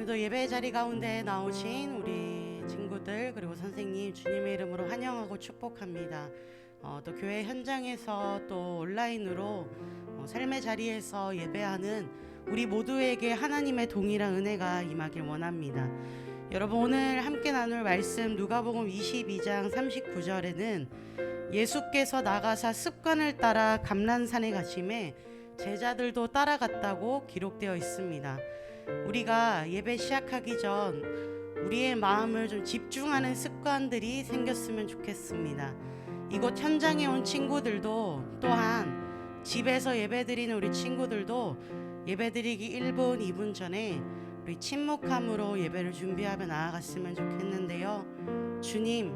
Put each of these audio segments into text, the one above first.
오늘도 예배 자리 가운데 나오신 우리 친구들 그리고 선생님 주님의 이름으로 환영하고 축복합니다. 또 교회 현장에서 또 온라인으로 삶의 자리에서 예배하는 우리 모두에게 하나님의 동일한 은혜가 임하길 원합니다. 여러분, 오늘 함께 나눌 말씀 누가복음 22장 39절에는 예수께서 나가사 습관을 따라 감람산에 가심에 제자들도 따라갔다고 기록되어 있습니다. 우리가 예배 시작하기 전 우리의 마음을 좀 집중하는 습관들이 생겼으면 좋겠습니다. 이곳 현장에 온 친구들도 또한 집에서 예배드리는 우리 친구들도 예배드리기 1분, 2분 전에 우리 침묵함으로 예배를 준비하며 나아갔으면 좋겠는데요. 주님,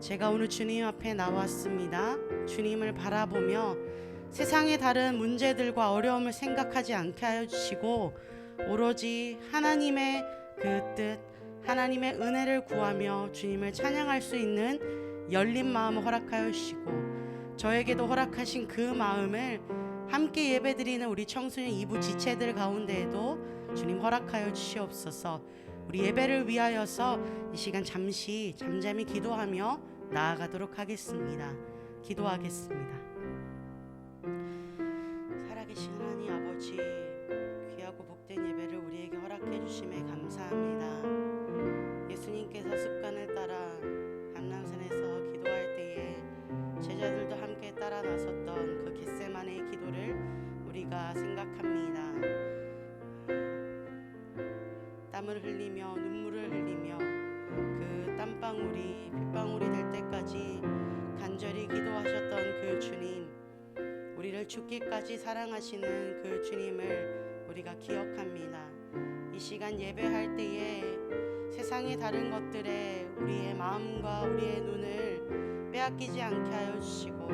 제가 오늘 주님 앞에 나왔습니다. 주님을 바라보며 세상의 다른 문제들과 어려움을 생각하지 않게 하여 주시고 오로지 하나님의 그 뜻, 하나님의 은혜를 구하며 주님을 찬양할 수 있는 열린 마음을 허락하여 주시고 저에게도 허락하신 그 마음을 함께 예배드리는 우리 청소년 2부 지체들 가운데에도 주님 허락하여 주시옵소서. 우리 예배를 위하여서 이 시간 잠시 잠잠히 기도하며 나아가도록 하겠습니다. 기도하겠습니다. 살아계신 하나님 아버지, 귀하고 복된 예배를 우리에게 허락해 주심에 감사합니다. 예수님께서 습관을 따라 감람산에서 기도할 때에 제자들도 함께 따라 나섰던 그 겟세마네의 기도를 우리가 생각합니다. 땀을 흘리며 눈물을 흘리며 그 땀방울이 빗방울이 될 때까지 간절히 기도하셨던 그 주님, 우리를 죽기까지 사랑하시는 그 주님을 우리가 기억합니다. 이 시간 예배할 때에 세상의 다른 것들에 우리의 마음과 우리의 눈을 빼앗기지 않게 하여 주시고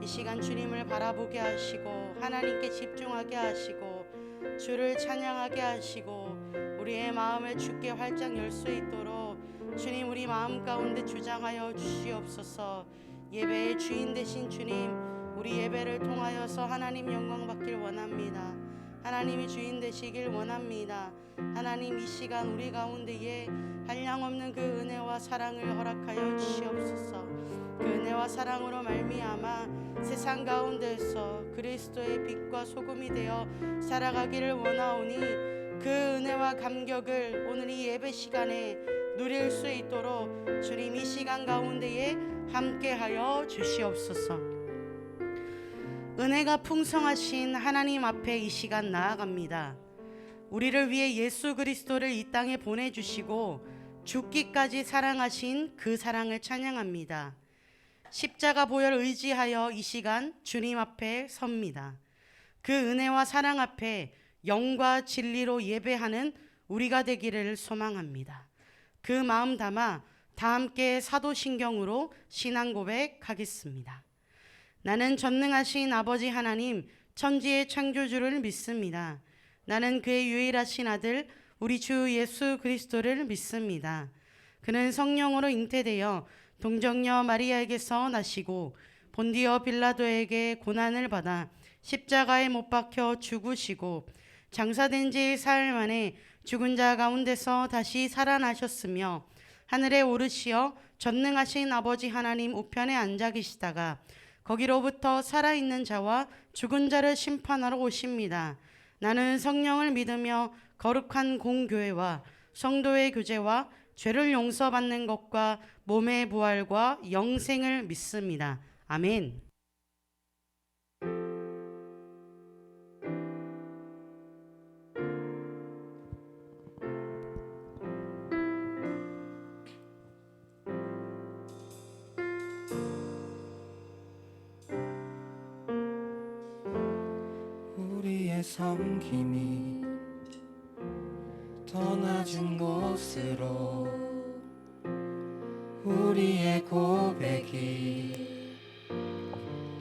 이 시간 주님을 바라보게 하시고 하나님께 집중하게 하시고 주를 찬양하게 하시고 우리의 마음을 주께 활짝 열 수 있도록 주님 우리 마음 가운데 주장하여 주시옵소서. 예배의 주인 되신 주님, 우리 예배를 통하여서 하나님 영광 받길 원합니다. 하나님이 주인 되시길 원합니다. 하나님, 이 시간 우리 가운데에 한량없는 그 은혜와 사랑을 허락하여 주시옵소서. 그 은혜와 사랑으로 말미암아 세상 가운데서 그리스도의 빛과 소금이 되어 살아가기를 원하오니 그 은혜와 감격을 오늘 이 예배 시간에 누릴 수 있도록 주님 이 시간 가운데에 함께하여 주시옵소서. 은혜가 풍성하신 하나님 앞에 이 시간 나아갑니다. 우리를 위해 예수 그리스도를 이 땅에 보내주시고 죽기까지 사랑하신 그 사랑을 찬양합니다. 십자가 보혈 의지하여 이 시간 주님 앞에 섭니다. 그 은혜와 사랑 앞에 영과 진리로 예배하는 우리가 되기를 소망합니다. 그 마음 담아 다 함께 사도신경으로 신앙 고백하겠습니다. 나는 전능하신 아버지 하나님 천지의 창조주를 믿습니다. 나는 그의 유일하신 아들 우리 주 예수 그리스도를 믿습니다. 그는 성령으로 잉태되어 동정녀 마리아에게서 나시고 본디어 빌라도에게 고난을 받아 십자가에 못 박혀 죽으시고 장사된 지 사흘 만에 죽은 자 가운데서 다시 살아나셨으며 하늘에 오르시어 전능하신 아버지 하나님 우편에 앉아 계시다가 거기로부터 살아있는 자와 죽은 자를 심판하러 오십니다. 나는 성령을 믿으며 거룩한 공교회와 성도의 교제와 죄를 용서받는 것과 몸의 부활과 영생을 믿습니다. 아멘. 우리의 섬김이 더 낮은 곳으로 우리의 고백이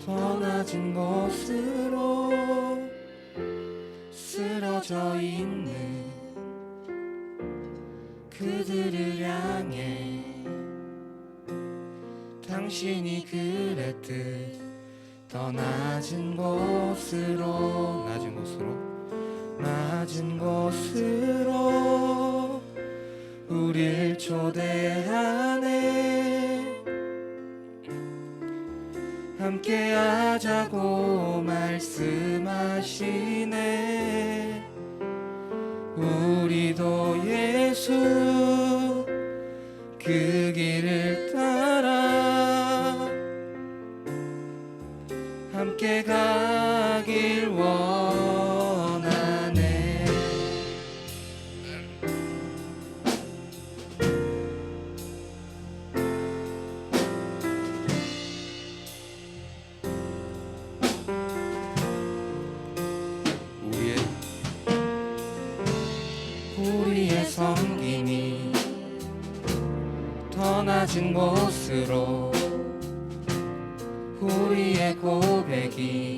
더 낮은 곳으로 쓰러져 있는 그들을 향해 당신이 그랬듯 더 낮은 곳으로 낮은 곳으로 우릴 초대하네. 함께 하자고 말씀하시네. 우리도 예수 그 길을 따라 함께 가길 원하네. 우리의 섬김이 더 낮은 곳으로, 우리의 고백이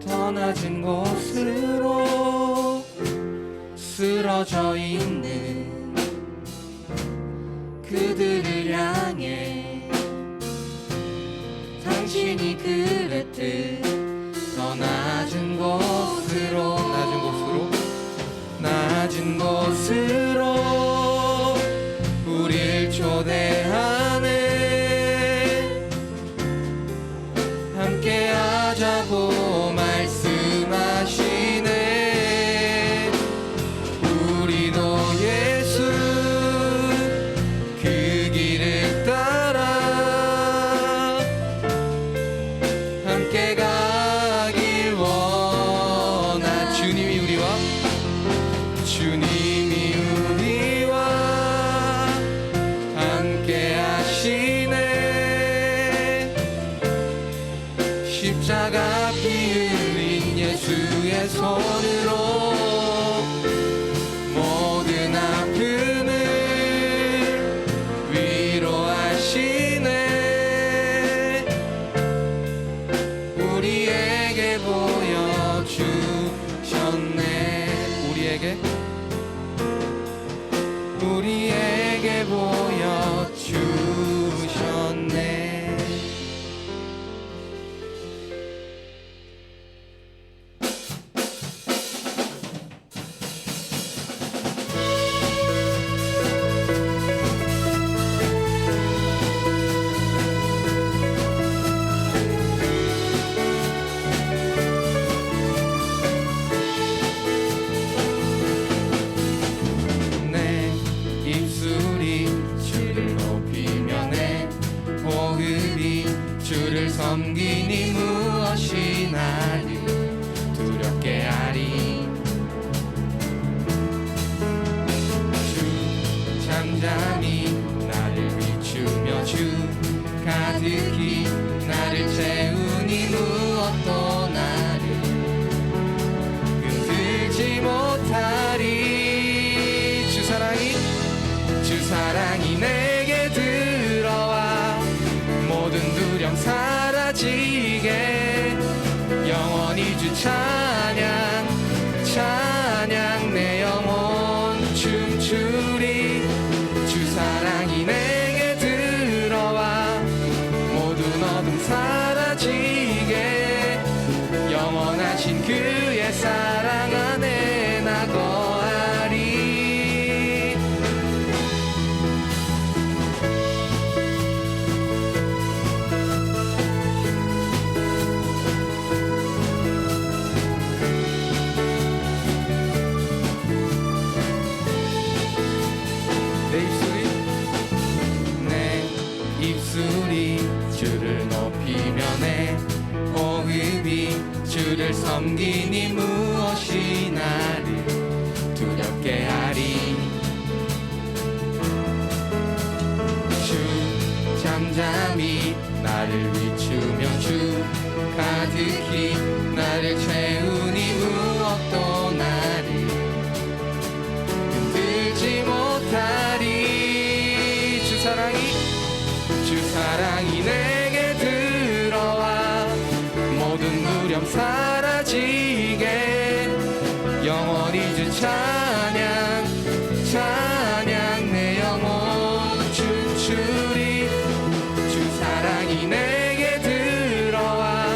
더 낮은 곳으로 쓰러져 있는 그들을 향해 당신이 그랬듯 더 낮은 곳으로, 낮은 곳으로 우릴 초대하네. 함께 하자고 말씀하시네. 우리도 예수 그 길을 따라 함께 가길 원하. 주님이 우리와 함께 하시네. 십자가 피 흘린 예수의 손으로 모든 아픔을 위로하시네. 우리에게 보여주셨네. 우리에게 보여주셨네. 주를 섬기니 무엇이 나를 두렵게 하리. 주 잠잠히 나를 비추며 주 가득히 나를 채우니 무엇도 나를 흔들지 못하리. 주 사랑이 내게 들어와 모든 두려움 사라지게 영원히 주 찬양 내 영혼 춤추리. 주 사랑이 내게 들어와 모든 어둠 사라지게 영원하신 그의 사랑 안에 나 거하리. 입술이 주를 높이며 내 호흡이 주를 섬기니 무엇이 나를 두렵게 하리. 주 잠잠히 나를 비추며 주 가득히 나를 채우니 무엇도 나를 흔들지 못하리. 주 사랑이 내게 들어와 모든 두려움 사라지게 영원히 주 찬양 내 영혼 춤추리. 주 사랑이 내게 들어와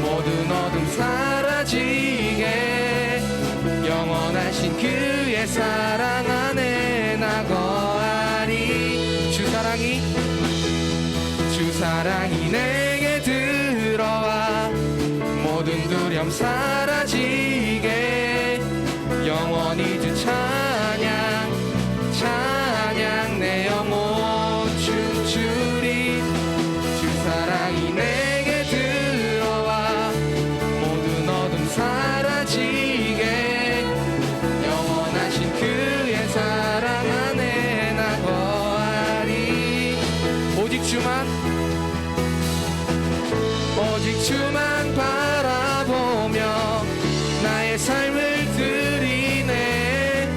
모든 어둠 사라지게 사랑 안에 나 거하리. 주 사랑이 내게 들어와 모든 두려움 사라지게 영원히 주 찬양 내 영혼 춤추리. 주 사랑이 내게 들어와 모든 어둠 사라지게 영원하신 그의 사랑 안에 나 거하리. 오직 주만 바라보며 나의 삶을 드리네.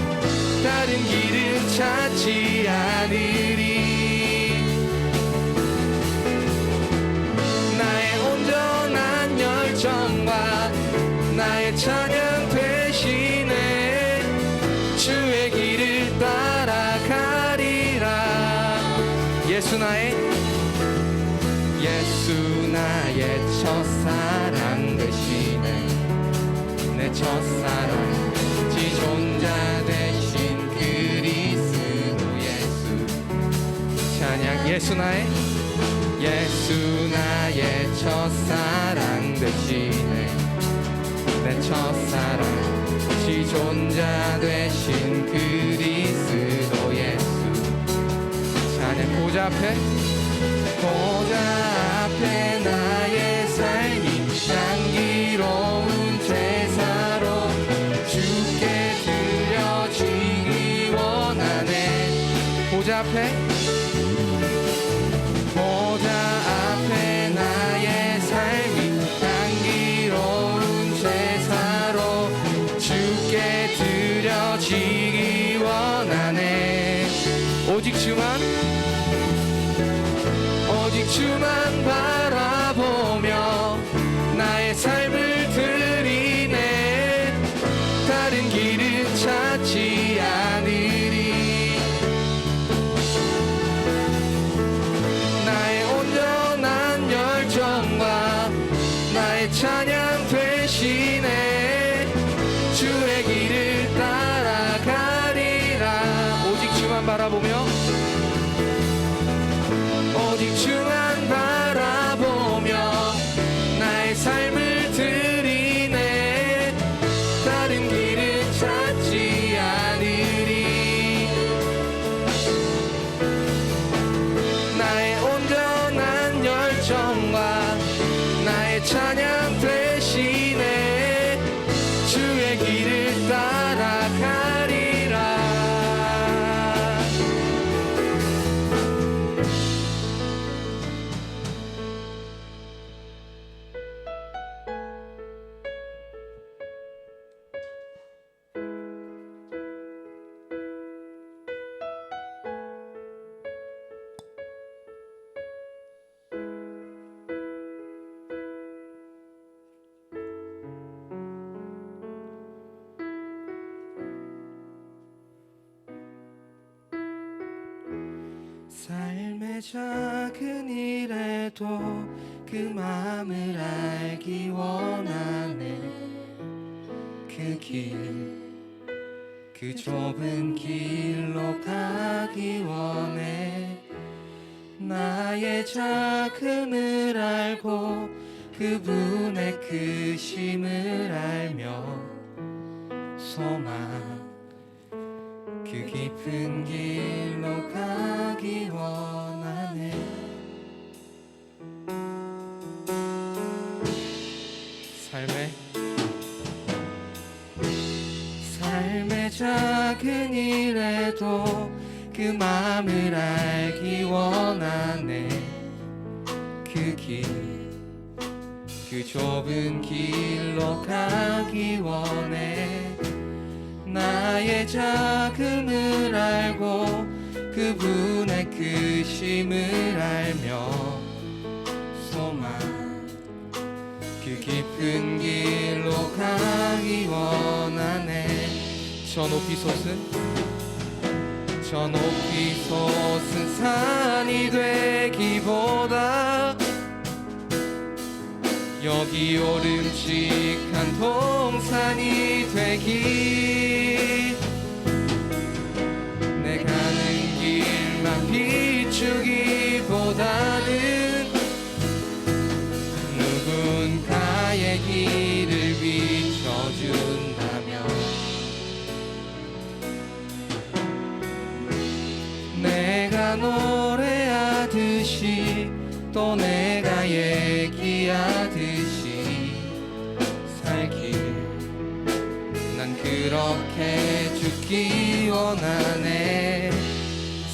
다른 길은 찾지 않으리. 나의 온전한 열정과 나의 찬양 되시네. 주의 길을 따라가리라. 예수 나의 첫사랑 되시네. 내 첫사랑 지존자 되신 그리스도 예수 찬양. 예수 나의 첫사랑 되시네. 내 첫사랑 지존자 되신 그리스도 예수 찬양. 보좌 앞에 나의 삶이 향기로운 제사로 주께 드려지기 원하네. 보좌 앞에 나의 삶이 향기로운 제사로 주께 드려지기 원하네. 오직 주만 바라보며 나의 삶을 드리네. 다른 길은 찾지 않으리. 나의 온전한 열정과 나의 찬양 되시네. 주의 길을 따라가리라. 오직 주만 바라보며 나의 삶을 드리네. 다른 길은 찾지 않으리. 나의 온전한 열정과 나의 찬양 되시네. 주의 길을 따라가리라. 삶의 작은 일에도 그 마음을 알기 원하네. 그 좁은 길로 가기 원해. 나의 작음을 알고 그분의 크심을 알며 소망 그 깊은 길로 가기 원하네. 삶의 작은 일에도 그 마음을 알기 원하네. 그 좁은 길로 가기 원해. 나의 작음을 알고 그분의 크심을 알며 소망 그 깊은 길로 가기 원하네. 저 높이 솟은 산이 되기보다 여기 오름직한 동산이 되기. 주기보다는 누군가의 길을 비춰준다면 내가 노래하듯이 또 내가 얘기하듯이 살길 난 그렇게 죽기 원하네.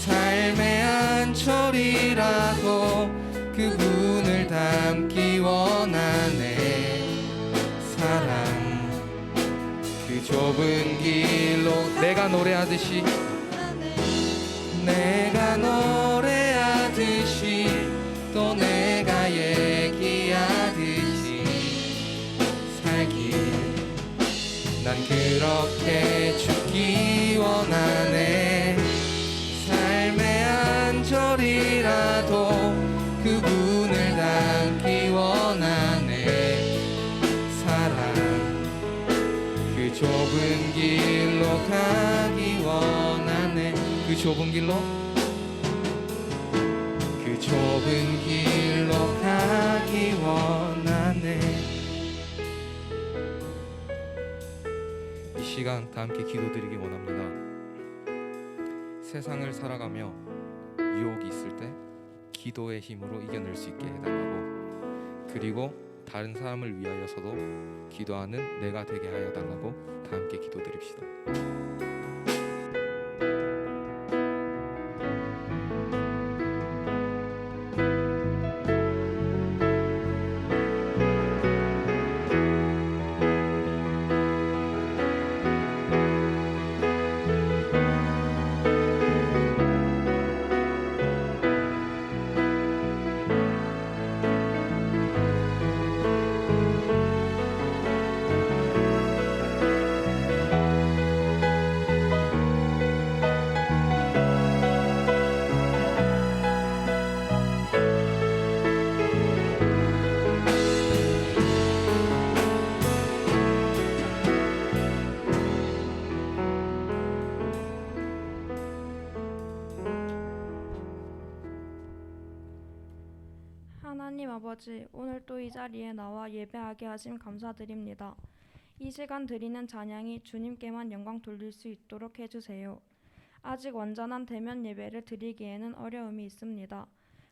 삶의 한 철이라도 그분을 닮기 원하네. 사랑 그 좁은 길로 내가 노래하듯이 내가 노래하듯이 또 내가 얘기하듯이 살길 난 그렇게 죽기 원하네. 삶의 한 절이라도 그분을 닮기 원하네. 사랑 그 좁은 길로 가기 원하네. 그 좁은 길로 그 좁은 길로 가기 원하네. 이 시간 다 함께 기도드리기 원합니다. 세상을 살아가며 유혹이 있을 때 기도의 힘으로 이겨낼 수 있게 해달라고, 그리고 다른 사람을 위하여서도 기도하는 내가 되게 하여 달라고 다 함께 기도드립시다. 하나님 아버지, 오늘 또 이 자리에 나와 예배하게 하심 감사드립니다. 이 시간 드리는 찬양이 주님께만 영광 돌릴 수 있도록 해주세요. 아직 완전한 대면 예배를 드리기에는 어려움이 있습니다.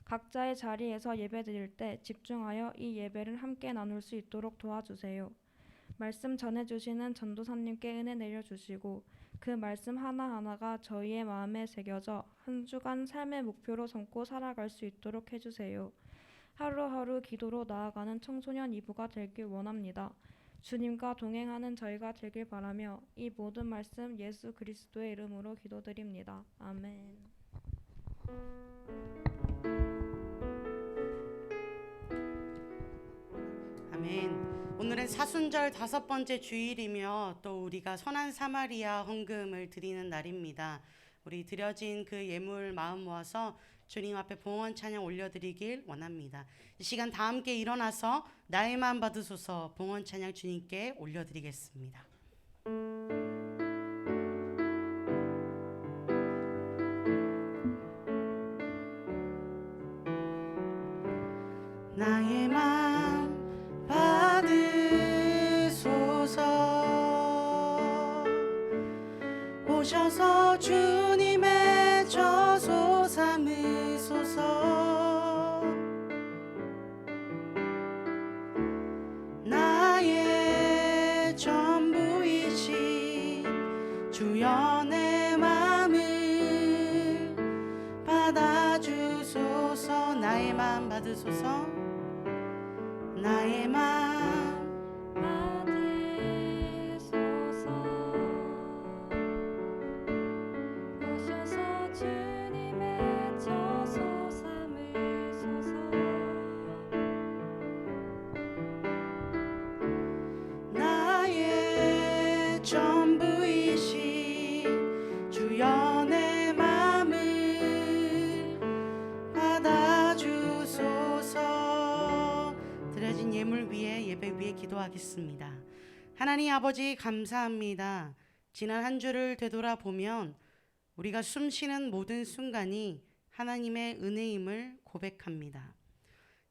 각자의 자리에서 예배 드릴 때 집중하여 이 예배를 함께 나눌 수 있도록 도와주세요. 말씀 전해주시는 전도사님께 은혜 내려주시고 그 말씀 하나하나가 저희의 마음에 새겨져 한 주간 삶의 목표로 삼고 살아갈 수 있도록 해주세요. 하루하루 기도로 나아가는 청소년 이부가 되길 원합니다. 주님과 동행하는 저희가 되길 바라며 이 모든 말씀 예수 그리스도의 이름으로 기도드립니다. 아멘. 아멘. 오늘은 사순절 5번째 주일이며 또 우리가 선한 사마리아 헌금을 드리는 날입니다. 우리 드려진 그 예물 마음 모아서 주님 앞에 봉헌 찬양 올려드리길 원합니다. 이 시간 다 함께 일어나서 나의 마음 받으소서 봉헌 찬양 주님께 올려드리겠습니다. 나의 마음 받으소서 오셔서 주님의 저소 삼으소서 나의 전부이신 주여 내 마음을 받아주소서 나의 마음 받으소서 나의 마음 받으소서 오셔서 주님의 저소 삼으소서 나의 전부이신 주여 내 마음을 받아주소서. 드려진 예물 위에 예배 위에 기도하겠습니다. 하나님 아버지 감사합니다. 지난 한 주를 되돌아보면 우리가 숨쉬는 모든 순간이 하나님의 은혜임을 고백합니다.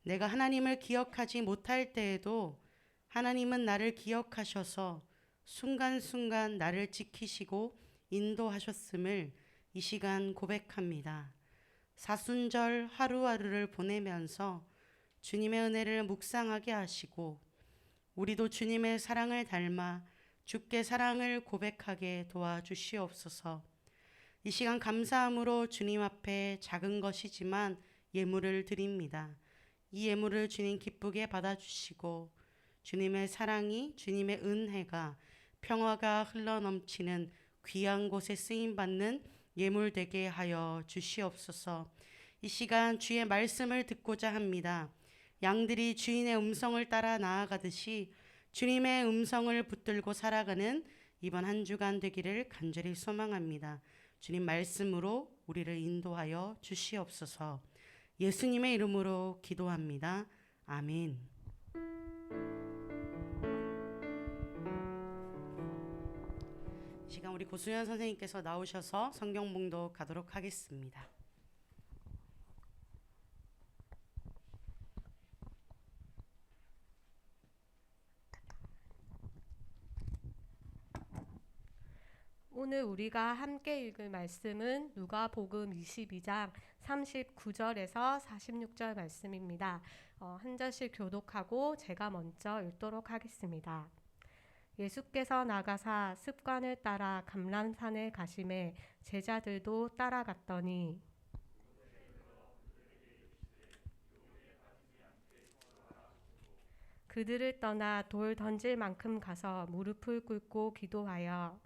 내가 하나님을 기억하지 못할 때에도 하나님은 나를 기억하셔서 순간순간 나를 지키시고 인도하셨음을 이 시간 고백합니다. 사순절 하루하루를 보내면서 주님의 은혜를 묵상하게 하시고 우리도 주님의 사랑을 닮아 주께 사랑을 고백하게 도와주시옵소서. 이 시간 감사함으로 주님 앞에 작은 것이지만 예물을 드립니다. 이 예물을 주님 기쁘게 받아주시고 주님의 사랑이, 주님의 은혜가, 평화가 흘러넘치는 귀한 곳에 쓰임받는 예물 되게 하여 주시옵소서. 이 시간 주의 말씀을 듣고자 합니다. 양들이 주인의 음성을 따라 나아가듯이 주님의 음성을 붙들고 살아가는 이번 한 주간 되기를 간절히 소망합니다. 주님 말씀으로 우리를 인도하여 주시옵소서. 예수님의 이름으로 기도합니다. 아멘. 이 시간 우리 고수연 선생님께서 나오셔서 성경 봉독 가도록 하겠습니다. 오늘 우리가 함께 읽을 말씀은 누가복음 22장 39절에서 46절 말씀입니다. 한 절씩 교독하고 제가 먼저 읽도록 하겠습니다. 예수께서 나가사 습관을 따라 감람산에 가심에 제자들도 따라갔더니 그들을 떠나 돌 던질 만큼 가서 무릎을 꿇고 기도하여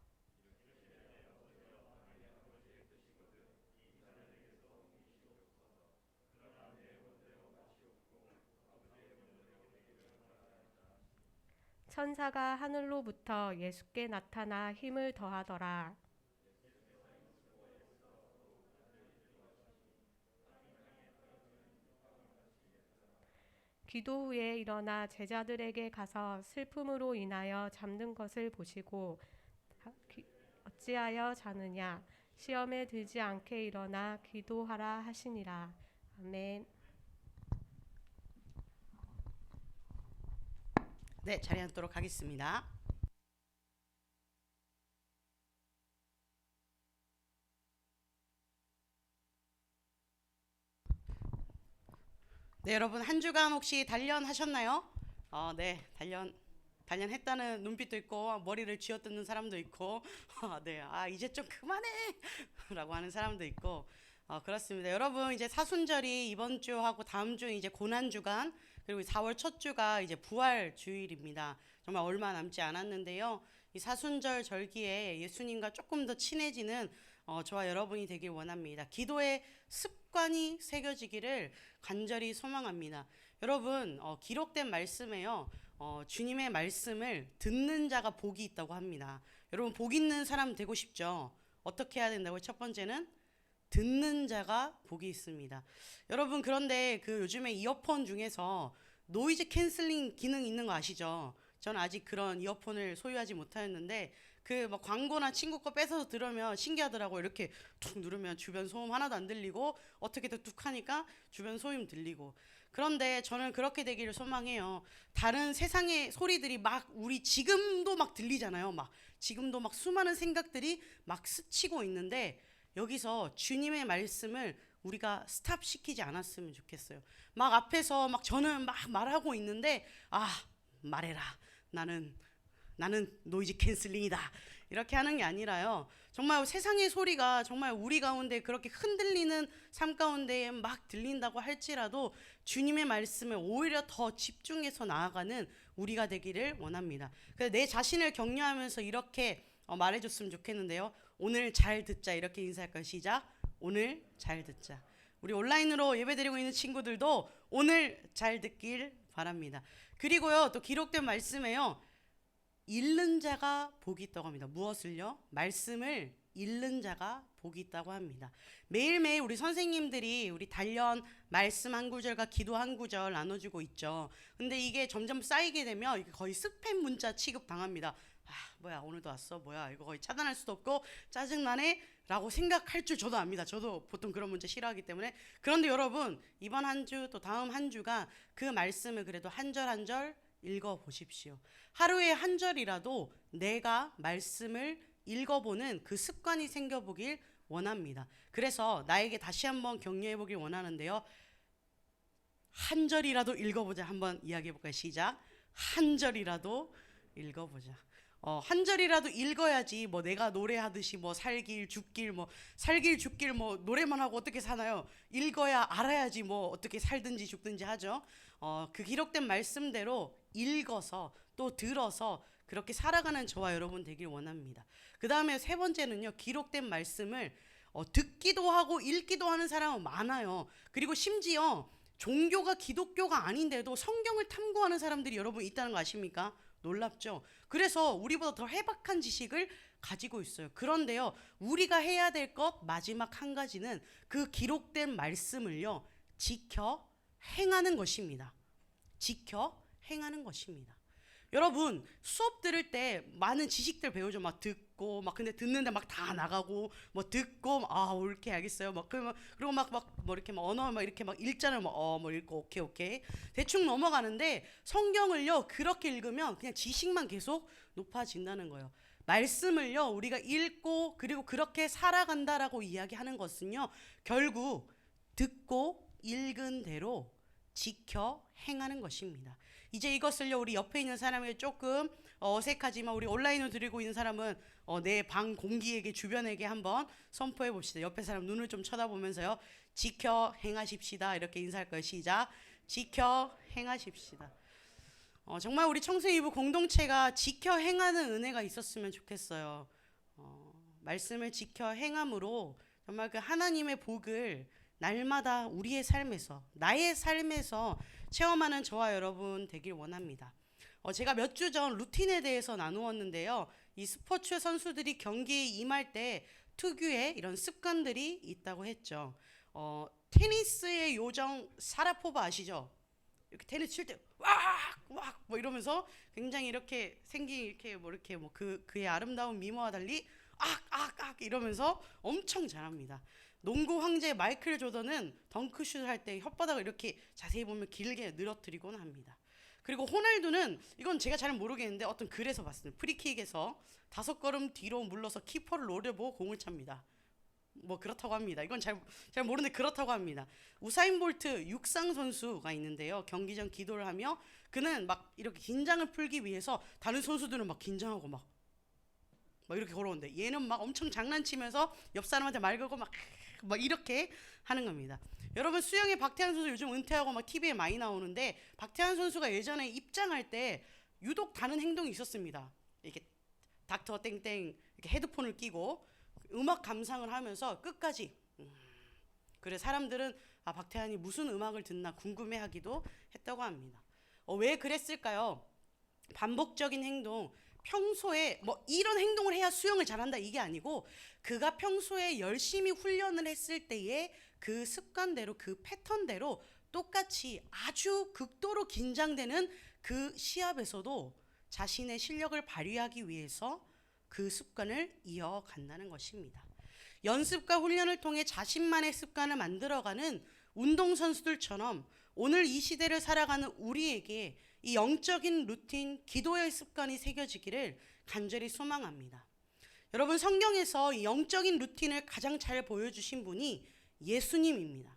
천사가 하늘로부터 예수께 나타나 힘을 더하더라. 기도 후에 일어나 제자들에게 가서 슬픔으로 인하여 잠든 것을 보시고 어찌하여 자느냐 시험에 들지 않게 일어나 기도하라 하시니라. 아멘. 네, 자리에 앉도록 하겠습니다. 네, 여러분 한 주간 혹시 단련하셨나요? 네, 단련했다는 눈빛도 있고 머리를 쥐어뜯는 사람도 있고 네, 이제 좀 그만해 라고 하는 사람도 있고 그렇습니다. 여러분 이제 사순절이 이번 주하고 다음 주 이제 고난주간 그리고 4월 첫 주가 이제 부활 주일입니다. 정말 얼마 남지 않았는데요. 이 사순절 절기에 예수님과 조금 더 친해지는 저와 여러분이 되길 원합니다. 기도의 습관이 새겨지기를 간절히 소망합니다. 여러분 기록된 말씀에요. 주님의 말씀을 듣는 자가 복이 있다고 합니다. 여러분 복 있는 사람 되고 싶죠? 어떻게 해야 된다고요? 첫 번째는 듣는 자가 복이 있습니다. 여러분 그런데 그 요즘에 이어폰 중에서 노이즈 캔슬링 기능 있는 거 아시죠? 저는 아직 그런 이어폰을 소유하지 못하였는데 그 막 광고나 친구 거 뺏어서 들으면 신기하더라고요. 이렇게 툭 누르면 주변 소음 하나도 안 들리고 어떻게 툭 하니까 주변 소음 들리고. 그런데 저는 그렇게 되기를 소망해요. 다른 세상의 소리들이 막 우리 지금도 막 들리잖아요. 막 지금도 막 수많은 생각들이 막 스치고 있는데 여기서 주님의 말씀을 우리가 스탑 시키지 않았으면 좋겠어요. 막 앞에서 막 저는 막 말하고 있는데 말해라. 나는 노이즈 캔슬링이다. 이렇게 하는 게 아니라요. 정말 세상의 소리가 정말 우리 가운데 그렇게 흔들리는 삶 가운데에 막 들린다고 할지라도 주님의 말씀에 오히려 더 집중해서 나아가는 우리가 되기를 원합니다. 그래서 내 자신을 격려하면서 이렇게 말해줬으면 좋겠는데요. 오늘 잘 듣자 이렇게 인사할까요? 시작. 오늘 잘 듣자. 우리 온라인으로 예배드리고 있는 친구들도 오늘 잘 듣길 바랍니다. 그리고요 또 기록된 말씀에요. 읽는 자가 복이 있다고 합니다. 무엇을요? 말씀을 읽는 자가 복이 있다고 합니다. 매일매일 우리 선생님들이 우리 단련 말씀 한 구절과 기도 한 구절 나눠주고 있죠. 근데 이게 점점 쌓이게 되면 이게 거의 스팸 문자 취급 당합니다. 뭐야 오늘도 왔어, 뭐야 이거 거의 차단할 수도 없고 짜증나네 라고 생각할 줄 저도 압니다. 저도 보통 그런 문제 싫어하기 때문에. 그런데 여러분, 이번 한 주 또 다음 한 주가 그 말씀을 그래도 한 절 한 절 읽어보십시오. 하루에 한 절이라도 내가 말씀을 읽어보는 그 습관이 생겨보길 원합니다. 그래서 나에게 다시 한번 격려해보길 원하는데요, 한 절이라도 읽어보자. 한번 이야기해볼까요? 시작. 한 절이라도 읽어보자. 한 절이라도 읽어야지 뭐 내가 노래하듯이 뭐 살길 죽길 뭐 노래만 하고 어떻게 사나요? 읽어야 알아야지 뭐 어떻게 살든지 죽든지 하죠. 그 기록된 말씀대로 읽어서 또 들어서 그렇게 살아가는 저와 여러분 되길 원합니다. 그 다음에 세 번째는요, 기록된 말씀을 듣기도 하고 읽기도 하는 사람은 많아요. 그리고 심지어 종교가 기독교가 아닌데도 성경을 탐구하는 사람들이 여러분 있다는 거 아십니까? 놀랍죠? 그래서 우리보다 더 해박한 지식을 가지고 있어요. 그런데요, 우리가 해야 될 것 마지막 한 가지는 그 기록된 말씀을요, 지켜 행하는 것입니다. 지켜 행하는 것입니다. 여러분, 수업 들을 때 많은 지식들 배우죠. 막 듣고 막 근데 듣는데 막 다 나가고 뭐 듣고 이렇게 알겠어요. 막 그리고 막 뭐 이렇게 막 언어 막 이렇게 막 읽잖아요. 뭐 읽고 오케이 대충 넘어가는데, 성경을요 그렇게 읽으면 그냥 지식만 계속 높아진다는 거예요. 말씀을요 우리가 읽고 그리고 그렇게 살아간다라고 이야기하는 것은요, 결국 듣고 읽은 대로 지켜 행하는 것입니다. 이제 이것을요 우리 옆에 있는 사람에게 조금 어색하지만 우리 온라인으로 드리고 있는 사람은 내 방 공기에게 주변에게 한번 선포해 봅시다. 옆에 사람 눈을 좀 쳐다보면서요, 지켜 행하십시다 이렇게 인사할 거예요. 시작. 지켜 행하십시다. 정말 우리 청소년이부 공동체가 지켜 행하는 은혜가 있었으면 좋겠어요. 말씀을 지켜 행함으로 정말 그 하나님의 복을 날마다 우리의 삶에서, 나의 삶에서 체험하는 저와 여러분 되길 원합니다. 제가 몇 주 전 루틴에 대해서 나누었는데요, 이 스포츠 선수들이 경기에 임할 때 특유의 이런 습관들이 있다고 했죠. 테니스의 요정 사라포바 아시죠? 이렇게 테니스 칠 때 왁 뭐 이러면서 굉장히 이렇게 그의 아름다운 미모와 달리 이러면서 엄청 잘합니다. 농구 황제 마이클 조던은 덩크슛을 할 때 혓바닥을 이렇게 자세히 보면 길게 늘어뜨리곤 합니다. 그리고 호날두는, 이건 제가 잘 모르겠는데 어떤 글에서 봤습니다. 프리킥에서 5걸음 뒤로 물러서 키퍼를 노려보고 공을 찹니다. 뭐 그렇다고 합니다. 이건 잘 모르는데 그렇다고 합니다. 우사인 볼트 육상 선수가 있는데요, 경기 전 기도를 하며 그는 막 이렇게 긴장을 풀기 위해서, 다른 선수들은 막 긴장하고 막 이렇게 걸어오는데 얘는 막 엄청 장난치면서 옆 사람한테 말 걸고 막 이렇게 하는 겁니다. 여러분, 수영의 박태환 선수 요즘 은퇴하고 막 TV에 많이 나오는데, 박태환 선수가 예전에 입장할 때 유독 다른 행동이 있었습니다. 이렇게 닥터 땡땡 이렇게 헤드폰을 끼고 음악 감상을 하면서 끝까지 그래 사람들은 박태환이 무슨 음악을 듣나 궁금해하기도 했다고 합니다. 왜 그랬을까요? 반복적인 행동, 평소에 뭐 이런 행동을 해야 수영을 잘한다 이게 아니고, 그가 평소에 열심히 훈련을 했을 때의 그 습관대로, 그 패턴대로 똑같이 아주 극도로 긴장되는 그 시합에서도 자신의 실력을 발휘하기 위해서 그 습관을 이어간다는 것입니다. 연습과 훈련을 통해 자신만의 습관을 만들어가는 운동선수들처럼 오늘 이 시대를 살아가는 우리에게 이 영적인 루틴, 기도의 습관이 새겨지기를 간절히 소망합니다. 여러분, 성경에서 이 영적인 루틴을 가장 잘 보여주신 분이 예수님입니다.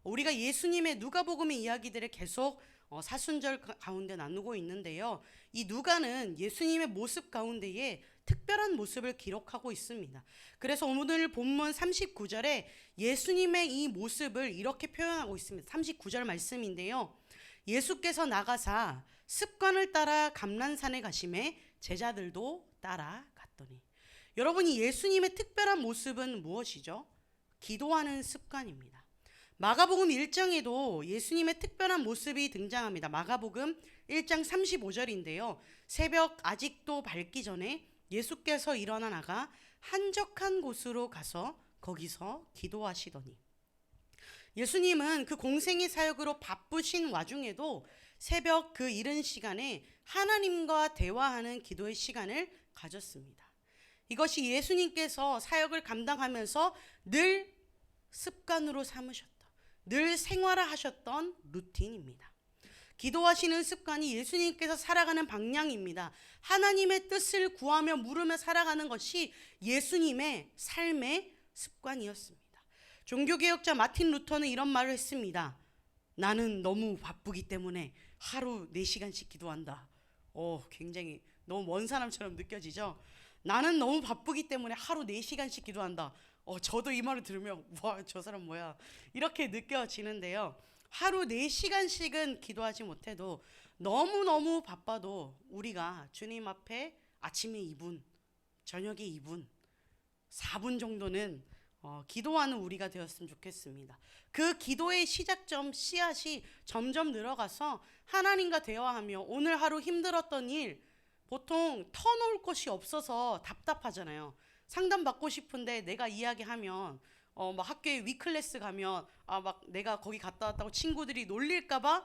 우리가 예수님의 누가복음의 이야기들을 계속 사순절 가운데 나누고 있는데요, 이 누가는 예수님의 모습 가운데에 특별한 모습을 기록하고 있습니다. 그래서 오늘 본문 39절에 예수님의 이 모습을 이렇게 표현하고 있습니다. 39절 말씀인데요, 예수께서 나가사 습관을 따라 감난산에 가심에 제자들도 따라갔더니. 여러분이 예수님의 특별한 모습은 무엇이죠? 기도하는 습관입니다. 마가복음 1장에도 예수님의 특별한 모습이 등장합니다. 마가복음 1장 35절인데요. 새벽 아직도 밝기 전에 예수께서 일어나 나가 한적한 곳으로 가서 거기서 기도하시더니. 예수님은 그 공생의 사역으로 바쁘신 와중에도 새벽 그 이른 시간에 하나님과 대화하는 기도의 시간을 가졌습니다. 이것이 예수님께서 사역을 감당하면서 늘 습관으로 삼으셨던, 늘 생활화하셨던 루틴입니다. 기도하시는 습관이 예수님께서 살아가는 방향입니다. 하나님의 뜻을 구하며 물으며 살아가는 것이 예수님의 삶의 습관이었습니다. 종교개혁자 마틴 루터는 이런 말을 했습니다. 나는 너무 바쁘기 때문에 하루 4시간씩 기도한다. 굉장히 너무 먼 사람처럼 느껴지죠? 나는 너무 바쁘기 때문에 하루 4시간씩 기도한다. 저도 이 말을 들으면 와, 저 사람 뭐야? 이렇게 느껴지는데요. 하루 4시간씩은 기도하지 못해도 너무너무 바빠도 우리가 주님 앞에 아침에 2분, 저녁에 2분, 4분 정도는 기도하는 우리가 되었으면 좋겠습니다. 그 기도의 시작점, 씨앗이 점점 늘어가서 하나님과 대화하며 오늘 하루 힘들었던 일, 보통 터놓을 것이 없어서 답답하잖아요. 상담받고 싶은데 내가 이야기하면 막 학교에 위클래스 가면 막 내가 거기 갔다 왔다고 친구들이 놀릴까봐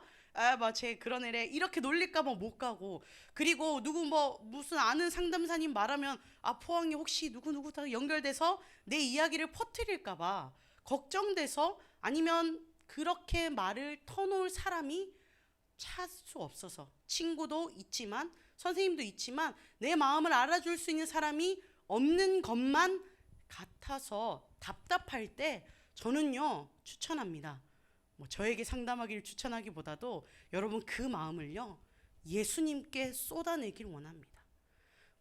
막 쟤 그런 애래 이렇게 놀릴까봐 못 가고, 그리고 누구 무슨 아는 상담사님 말하면 포항에 혹시 누구 다 연결돼서 내 이야기를 퍼뜨릴까봐 걱정돼서, 아니면 그렇게 말을 터놓을 사람이 찾을 수 없어서, 친구도 있지만 선생님도 있지만 내 마음을 알아줄 수 있는 사람이 없는 것만 같아서 답답할 때 저는요 추천합니다. 저에게 상담하기를 추천하기보다도 여러분 그 마음을요 예수님께 쏟아내길 원합니다.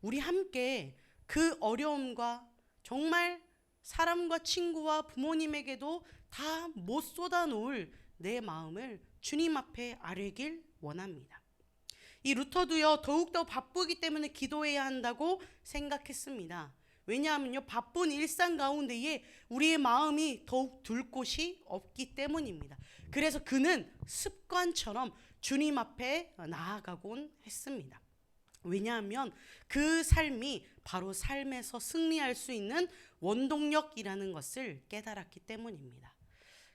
우리 함께 그 어려움과 정말 사람과 친구와 부모님에게도 다 못 쏟아놓을 내 마음을 주님 앞에 아뢰길 원합니다. 이 루터도요 더욱더 바쁘기 때문에 기도해야 한다고 생각했습니다. 왜냐하면요 바쁜 일상 가운데에 우리의 마음이 더욱 둘 곳이 없기 때문입니다. 그래서 그는 습관처럼 주님 앞에 나아가곤 했습니다. 왜냐하면 그 삶이 바로 삶에서 승리할 수 있는 원동력이라는 것을 깨달았기 때문입니다.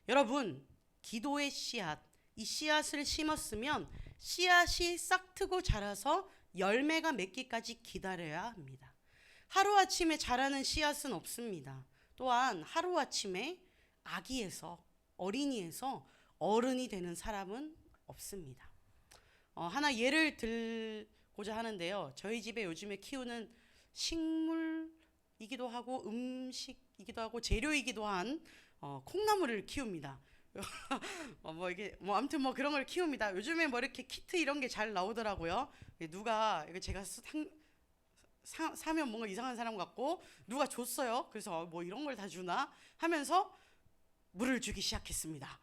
여러분, 기도의 씨앗, 이 씨앗을 심었으면 씨앗이 싹트고 자라서 열매가 맺기까지 기다려야 합니다. 하루아침에 자라는 씨앗은 없습니다. 또한 하루아침에 아기에서, 어린이에서 어른이 되는 사람은 없습니다. 하나 예를 들고자 하는데요. 저희 집에 요즘에 키우는 식물이기도 하고 음식이기도 하고 재료이기도 한 콩나물을 키웁니다. 이게 아무튼 그런 걸 키웁니다. 요즘에 이렇게 키트 이런 게 잘 나오더라고요. 누가 이거 제가 사면 뭔가 이상한 사람 같고 누가 줬어요. 그래서 이런 걸 다 주나 하면서 물을 주기 시작했습니다.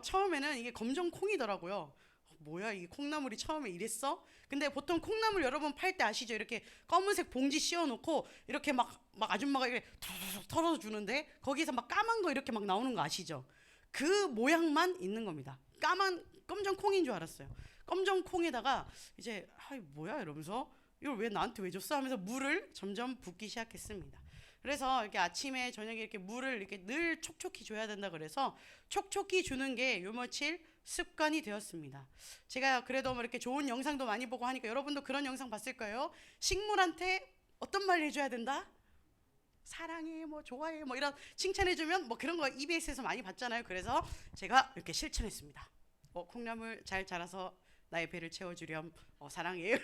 처음에는 이게 검정 콩이더라고요. 뭐야 이게 콩나물이 처음에 이랬어? 근데 보통 콩나물 여러분 팔 때 아시죠? 이렇게 검은색 봉지 씌워놓고 이렇게 막 아줌마가 이렇게 털어서 털어서 주는데 거기서 막 까만 거 이렇게 막 나오는 거 아시죠? 그 모양만 있는 겁니다. 까만 검정 콩인 줄 알았어요. 검정 콩에다가 이제 뭐야 이러면서 이걸 왜 나한테 왜 줬어 하면서 물을 점점 붓기 시작했습니다. 그래서 이렇게 아침에 저녁에 이렇게 물을 이렇게 늘 촉촉히 줘야 된다 그래서 촉촉히 주는 게 요 며칠 습관이 되었습니다. 제가 그래도 이렇게 좋은 영상도 많이 보고 하니까 여러분도 그런 영상 봤을 거예요. 식물한테 어떤 말 해줘야 된다? 사랑해, 좋아해, 이런 칭찬해주면 그런 거 EBS에서 많이 봤잖아요. 그래서 제가 이렇게 실천했습니다. 콩나물 잘 자라서 나의 배를 채워주렴, 사랑해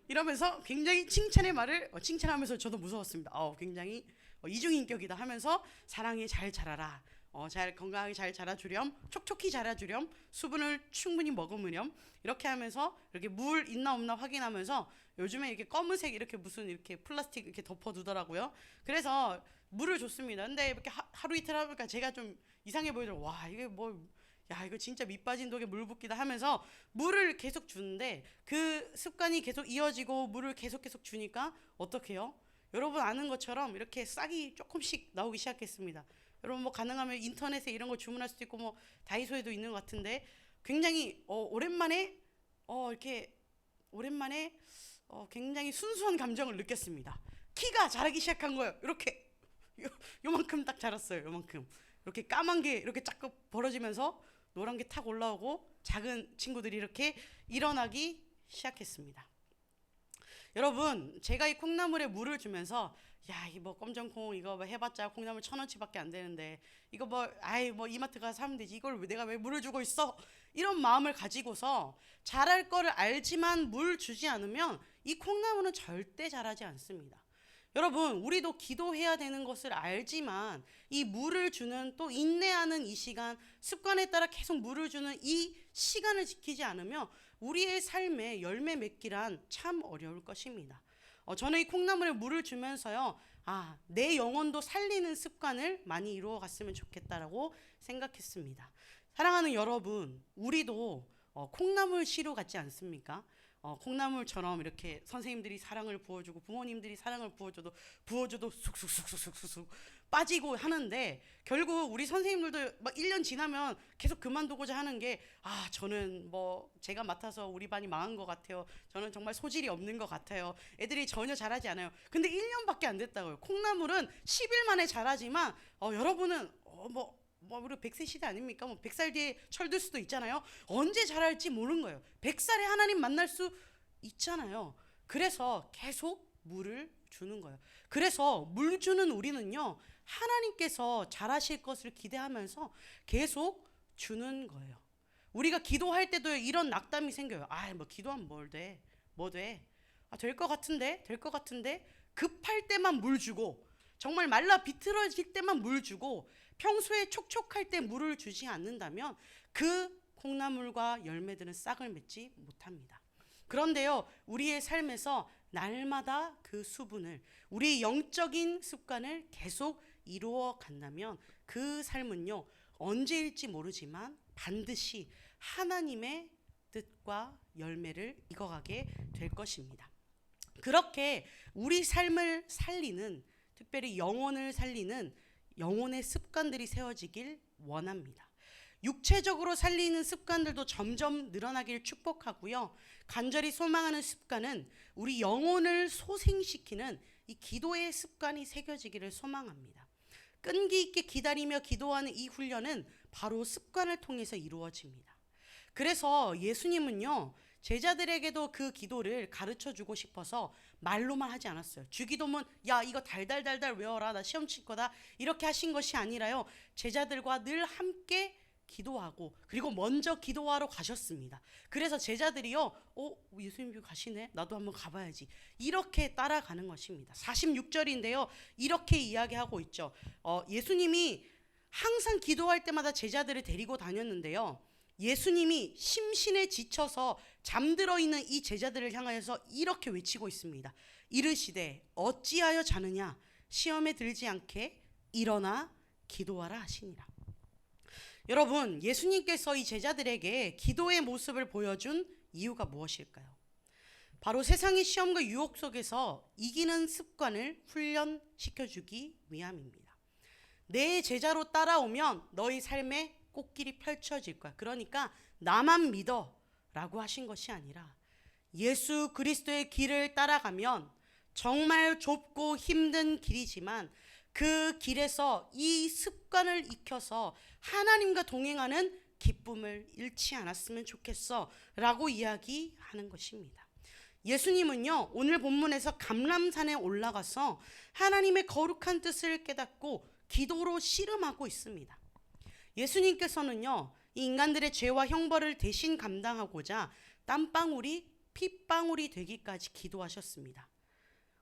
이러면서 굉장히 칭찬의 말을 칭찬하면서 저도 무서웠습니다. 굉장히 이중인격이다 하면서 사랑해 잘 자라라, 잘 건강하게 잘 자라주렴, 촉촉히 자라주렴, 수분을 충분히 먹으렴 이렇게 하면서 이렇게 물 있나 없나 확인하면서 요즘에 이렇게 검은색 이렇게 무슨 이렇게 플라스틱 이렇게 덮어두더라고요. 그래서 물을 줬습니다. 근데 이렇게 하루 이틀 하니까 제가 좀 이상해 보이더라고요. 와 이게 이거 진짜 밑 빠진 독에 물 붓기다 하면서 물을 계속 주는데 그 습관이 계속 이어지고 물을 계속 주니까 어떻게 해요? 여러분 아는 것처럼 이렇게 싹이 조금씩 나오기 시작했습니다. 여러분 가능하면 인터넷에 이런 거 주문할 수도 있고 다이소에도 있는 것 같은데 굉장히 오랜만에 굉장히 순수한 감정을 느꼈습니다. 키가 자라기 시작한 거예요. 이렇게 요만큼 딱 자랐어요. 요만큼 이렇게 까만 게 이렇게 쫙 벌어지면서 노란 게 탁 올라오고 작은 친구들이 이렇게 일어나기 시작했습니다. 여러분, 제가 이 콩나물에 물을 주면서 야, 이 뭐 껌정콩 이거 뭐 해봤자 콩나물 1,000원치밖에 안 되는데 이거 뭐 아이 뭐 이마트 가서 사면 되지 이걸 내가 왜 물을 주고 있어? 이런 마음을 가지고서 자랄 거를 알지만 물 주지 않으면 이 콩나물은 절대 자라지 않습니다. 여러분, 우리도 기도해야 되는 것을 알지만 이 물을 주는 또 인내하는 이 시간, 습관에 따라 계속 물을 주는 이 시간을 지키지 않으면 우리의 삶에 열매 맺기란 참 어려울 것입니다. 저는 이 콩나물에 물을 주면서요, 내 영혼도 살리는 습관을 많이 이루어 갔으면 좋겠다라고 생각했습니다. 사랑하는 여러분, 우리도 콩나물 씨루 같지 않습니까? 콩나물처럼 이렇게 선생님들이 사랑을 부어주고 부모님들이 사랑을 부어줘도 쑥쑥쑥쑥쑥쑥 빠지고 하는데, 결국 우리 선생님들도 막 1년 지나면 계속 그만두고자 하는 게 저는 뭐 제가 맡아서 우리 반이 망한 것 같아요. 저는 정말 소질이 없는 것 같아요. 애들이 전혀 잘하지 않아요. 근데 1년밖에 안 됐다고요. 콩나물은 10일 만에 자라지만 여러분은 우리 100세 시대 아닙니까? 100살 뒤에 철들 수도 있잖아요. 언제 자랄지 모르는 거예요. 100살에 하나님 만날 수 있잖아요. 그래서 계속 물을 주는 거예요. 그래서 물 주는 우리는요, 하나님께서 잘하실 것을 기대하면서 계속 주는 거예요. 우리가 기도할 때도 이런 낙담이 생겨요. 뭐 기도하면 뭐 돼? 될 것 같은데 급할 때만 물 주고, 정말 말라 비틀어질 때만 물 주고, 평소에 촉촉할 때 물을 주지 않는다면 그 콩나물과 열매들은 싹을 맺지 못합니다. 그런데요, 우리의 삶에서 날마다 그 수분을, 우리의 영적인 습관을 계속 이루어 간다면 그 삶은요, 언제일지 모르지만 반드시 하나님의 뜻과 열매를 익어가게 될 것입니다. 그렇게 우리 삶을 살리는, 특별히 영혼을 살리는 영혼의 습관들이 세워지길 원합니다. 육체적으로 살리는 습관들도 점점 늘어나길 축복하고요. 간절히 소망하는 습관은 우리 영혼을 소생시키는 이 기도의 습관이 새겨지기를 소망합니다. 끈기 있게 기다리며 기도하는 이 훈련은 바로 습관을 통해서 이루어집니다. 그래서 예수님은요, 제자들에게도 그 기도를 가르쳐 주고 싶어서 말로만 하지 않았어요. 주기도문 야 이거 달달달달 외워라, 나 시험 칠 거다, 이렇게 하신 것이 아니라요, 제자들과 늘 함께 기도하고, 그리고 먼저 기도하러 가셨습니다. 그래서 제자들이요, 예수님이 가시네, 나도 한번 가봐야지, 이렇게 따라가는 것입니다. 46절인데요 이렇게 이야기하고 있죠. 예수님이 항상 기도할 때마다 제자들을 데리고 다녔는데요, 예수님이 심신에 지쳐서 잠들어 있는 이 제자들을 향하여서 이렇게 외치고 있습니다. 이르시되 어찌하여 자느냐, 시험에 들지 않게 일어나 기도하라 하시니라. 여러분, 예수님께서 이 제자들에게 기도의 모습을 보여준 이유가 무엇일까요? 바로 세상의 시험과 유혹 속에서 이기는 습관을 훈련시켜주기 위함입니다. 내 제자로 따라오면 너희 삶에 꽃길이 펼쳐질 거야. 그러니까 나만 믿어 라고 하신 것이 아니라, 예수 그리스도의 길을 따라가면 정말 좁고 힘든 길이지만 그 길에서 이 습관을 익혀서 하나님과 동행하는 기쁨을 잃지 않았으면 좋겠어 라고 이야기하는 것입니다. 예수님은요, 오늘 본문에서 감람산에 올라가서 하나님의 거룩한 뜻을 깨닫고 기도로 씨름하고 있습니다. 예수님께서는요, 이 인간들의 죄와 형벌을 대신 감당하고자 땀방울이 핏방울이 되기까지 기도하셨습니다.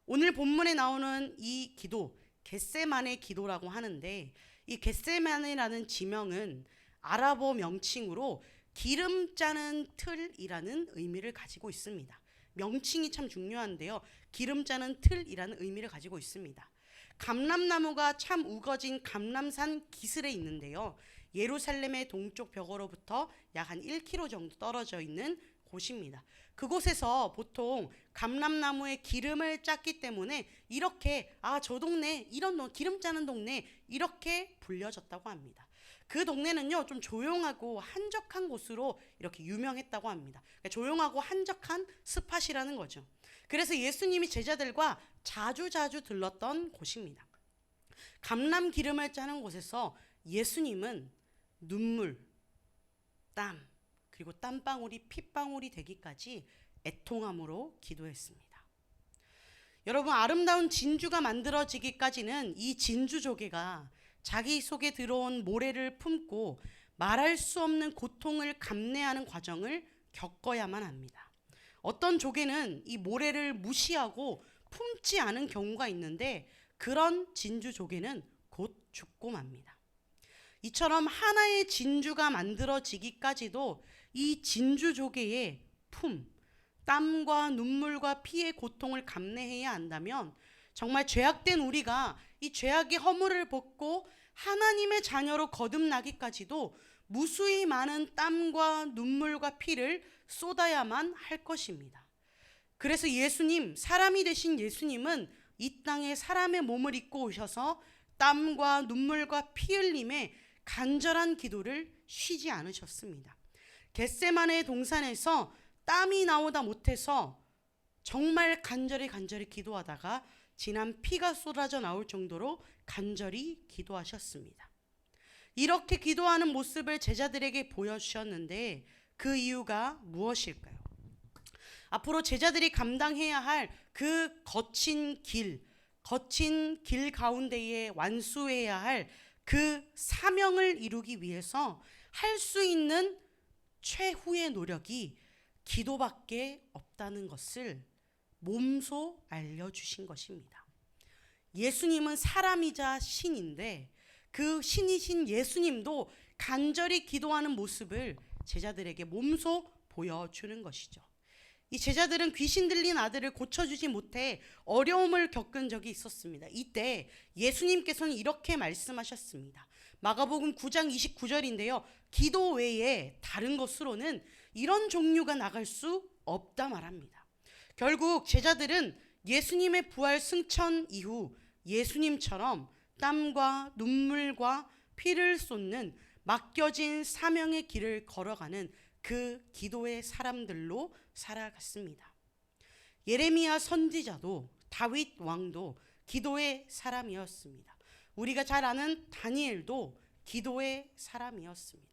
오늘 본문에 나오는 이 기도, 겟세마네 기도라고 하는데, 이 겟세마네라는 지명은 아랍어 명칭으로 기름 짜는 틀이라는 의미를 가지고 있습니다. 명칭이 참 중요한데요, 기름 짜는 틀이라는 의미를 가지고 있습니다. 감람나무가 참 우거진 감람산 기슭에 있는데요, 예루살렘의 동쪽 벽으로부터 약 한 1km 정도 떨어져 있는 곳입니다. 그곳에서 보통 감람나무에 기름을 짰기 때문에 이렇게 저 동네 이런 기름 짜는 동네 이렇게 불려졌다고 합니다. 그 동네는요, 좀 조용하고 한적한 곳으로 이렇게 유명했다고 합니다. 그러니까 조용하고 한적한 스팟이라는 거죠. 그래서 예수님이 제자들과 자주 들렀던 곳입니다. 감람 기름을 짜는 곳에서 예수님은 눈물, 땀, 그리고 땀방울이 핏방울이 되기까지 애통함으로 기도했습니다. 여러분, 아름다운 진주가 만들어지기까지는 이 진주 조개가 자기 속에 들어온 모래를 품고 말할 수 없는 고통을 감내하는 과정을 겪어야만 합니다. 어떤 조개는 이 모래를 무시하고 품지 않은 경우가 있는데 그런 진주 조개는 곧 죽고 맙니다. 이처럼 하나의 진주가 만들어지기까지도 이 진주 조개의 땀과 눈물과 피의 고통을 감내해야 한다면 정말 죄악된 우리가 이 죄악의 허물을 벗고 하나님의 자녀로 거듭나기까지도 무수히 많은 땀과 눈물과 피를 쏟아야만 할 것입니다. 그래서 예수님, 사람이 되신 예수님은 이 땅에 사람의 몸을 입고 오셔서 땀과 눈물과 피 흘림에 간절한 기도를 쉬지 않으셨습니다. 겟세마네 동산에서 땀이 나오다 못해서 정말 간절히 기도하다가 진한 피가 쏟아져 나올 정도로 간절히 기도하셨습니다. 이렇게 기도하는 모습을 제자들에게 보여주셨는데 그 이유가 무엇일까요? 앞으로 제자들이 감당해야 할 그 거친 길 가운데에 완수해야 할 그 사명을 이루기 위해서 할 수 있는 최후의 노력이 기도밖에 없다는 것을 몸소 알려주신 것입니다. 예수님은 사람이자 신인데 그 신이신 예수님도 간절히 기도하는 모습을 제자들에게 몸소 보여주는 것이죠. 이 제자들은 귀신 들린 아들을 고쳐주지 못해 어려움을 겪은 적이 있었습니다. 이때 예수님께서는 이렇게 말씀하셨습니다. 마가복음 9장 29절인데요. 기도 외에 다른 것으로는 이런 종류가 나갈 수 없다 말합니다. 결국 제자들은 예수님의 부활 승천 이후 예수님처럼 땀과 눈물과 피를 쏟는 맡겨진 사명의 길을 걸어가는 그 기도의 사람들로 살아갔습니다. 예레미야 선지자도 다윗 왕도 기도의 사람이었습니다. 우리가 잘 아는 다니엘도 기도의 사람이었습니다.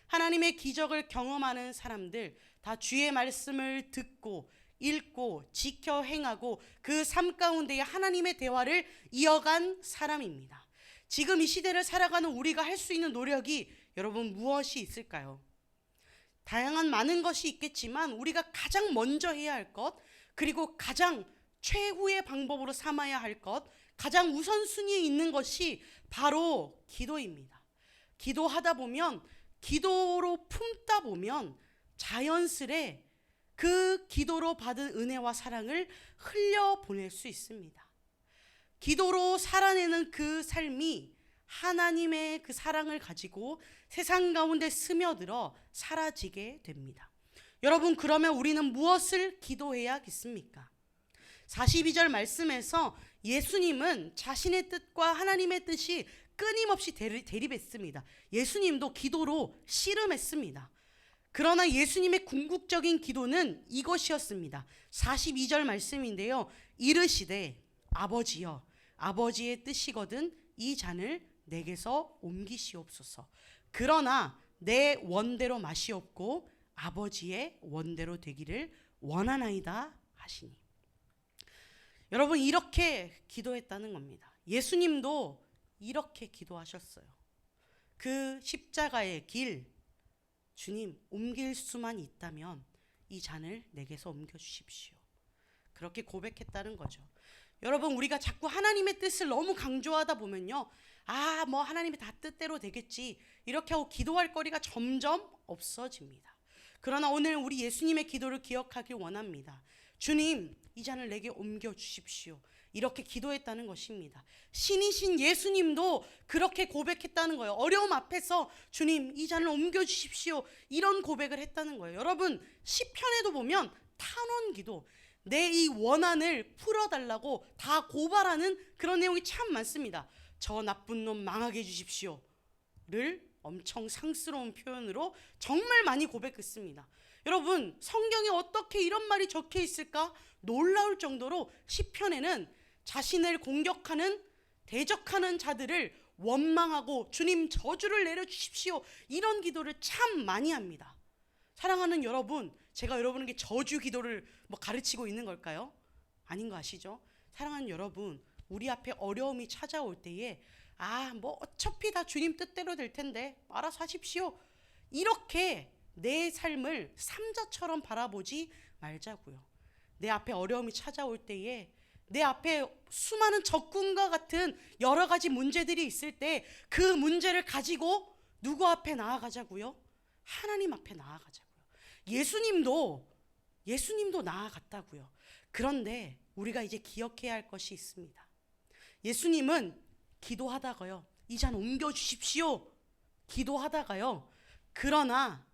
하나님의 기적을 경험하는 사람들, 다 주의 말씀을 듣고 읽고 지켜 행하고 그 삶 가운데 하나님의 대화를 이어간 사람입니다. 지금 이 시대를 살아가는 우리가 할 수 있는 노력이 여러분 무엇이 있을까요? 다양한 많은 것이 있겠지만 우리가 가장 먼저 해야 할 것, 그리고 가장 최후의 방법으로 삼아야 할 것, 가장 우선순위에 있는 것이 바로 기도입니다. 기도하다 보면, 기도로 품다 보면 자연스레 그 기도로 받은 은혜와 사랑을 흘려보낼 수 있습니다. 기도로 살아내는 그 삶이 하나님의 그 사랑을 가지고 세상 가운데 스며들어 사라지게 됩니다. 여러분, 그러면 우리는 무엇을 기도해야겠습니까? 42절 말씀에서 예수님은 자신의 뜻과 하나님의 뜻이 끊임없이 대립했습니다. 예수님도 기도로 씨름했습니다. 그러나 예수님의 궁극적인 기도는 이것이었습니다. 42절 말씀인데요. 이르시되 아버지여, 아버지의 뜻이거든 이 잔을 내게서 옮기시옵소서. 그러나 내 원대로 마시옵고 아버지의 원대로 되기를 원하나이다 하시니. 여러분, 이렇게 기도했다는 겁니다. 예수님도 이렇게 기도하셨어요. 그 십자가의 길, 주님, 옮길 수만 있다면 이 잔을 내게서 옮겨주십시오. 그렇게 고백했다는 거죠. 여러분, 우리가 자꾸 하나님의 뜻을 너무 강조하다 보면요, 뭐 하나님의 다 뜻대로 되겠지, 이렇게 하고 기도할 거리가 점점 없어집니다. 그러나 오늘 우리 예수님의 기도를 기억하길 원합니다. 주님, 이 잔을 내게 옮겨주십시오. 이렇게 기도했다는 것입니다. 신이신 예수님도 그렇게 고백했다는 거예요. 어려움 앞에서 주님, 이 잔을 옮겨주십시오. 이런 고백을 했다는 거예요. 여러분, 시편에도 보면 탄원기도, 내 이 원한을 풀어달라고 다 고발하는 그런 내용이 참 많습니다. 저 나쁜 놈 망하게 해주십시오를 엄청 상스러운 표현으로 정말 많이 고백했습니다. 여러분, 성경에 어떻게 이런 말이 적혀 있을까? 놀라울 정도로 시편에는 자신을 공격하는, 대적하는 자들을 원망하고 주님 저주를 내려주십시오, 이런 기도를 참 많이 합니다. 사랑하는 여러분, 제가 여러분에게 저주 기도를 가르치고 있는 걸까요? 아닌 거 아시죠? 사랑하는 여러분, 우리 앞에 어려움이 찾아올 때에 뭐 어차피 다 주님 뜻대로 될 텐데 알아서 하십시오, 이렇게 내 삶을 삼자처럼 바라보지 말자고요. 내 앞에 어려움이 찾아올 때에 내 앞에 수많은 적군과 같은 여러 가지 문제들이 있을 때 그 문제를 가지고 누구 앞에 나아가자고요? 하나님 앞에 나아가자고요. 예수님도 나아갔다고요. 그런데 우리가 이제 기억해야 할 것이 있습니다. 예수님은 기도하다가요, 이 잔 옮겨주십시오, 기도하다가요, 그러나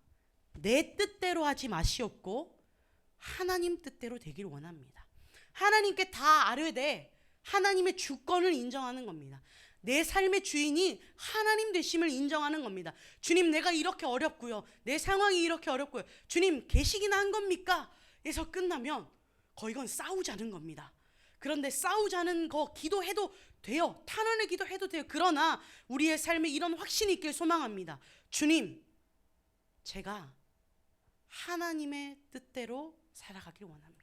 내 뜻대로 하지 마시옵고 하나님 뜻대로 되길 원합니다. 하나님께 다 아뢰되 하나님의 주권을 인정하는 겁니다. 내 삶의 주인이 하나님 되심을 인정하는 겁니다. 주님, 내가 이렇게 어렵고요, 내 상황이 이렇게 어렵고요, 주님 계시긴 한 겁니까? 에서 끝나면 거의 건 싸우자는 겁니다. 그런데 싸우자는 거 기도해도 돼요. 탄원의 기도해도 돼요. 그러나 우리의 삶에 이런 확신이 있길 소망합니다. 주님, 제가 하나님의 뜻대로 살아가길 원합니다.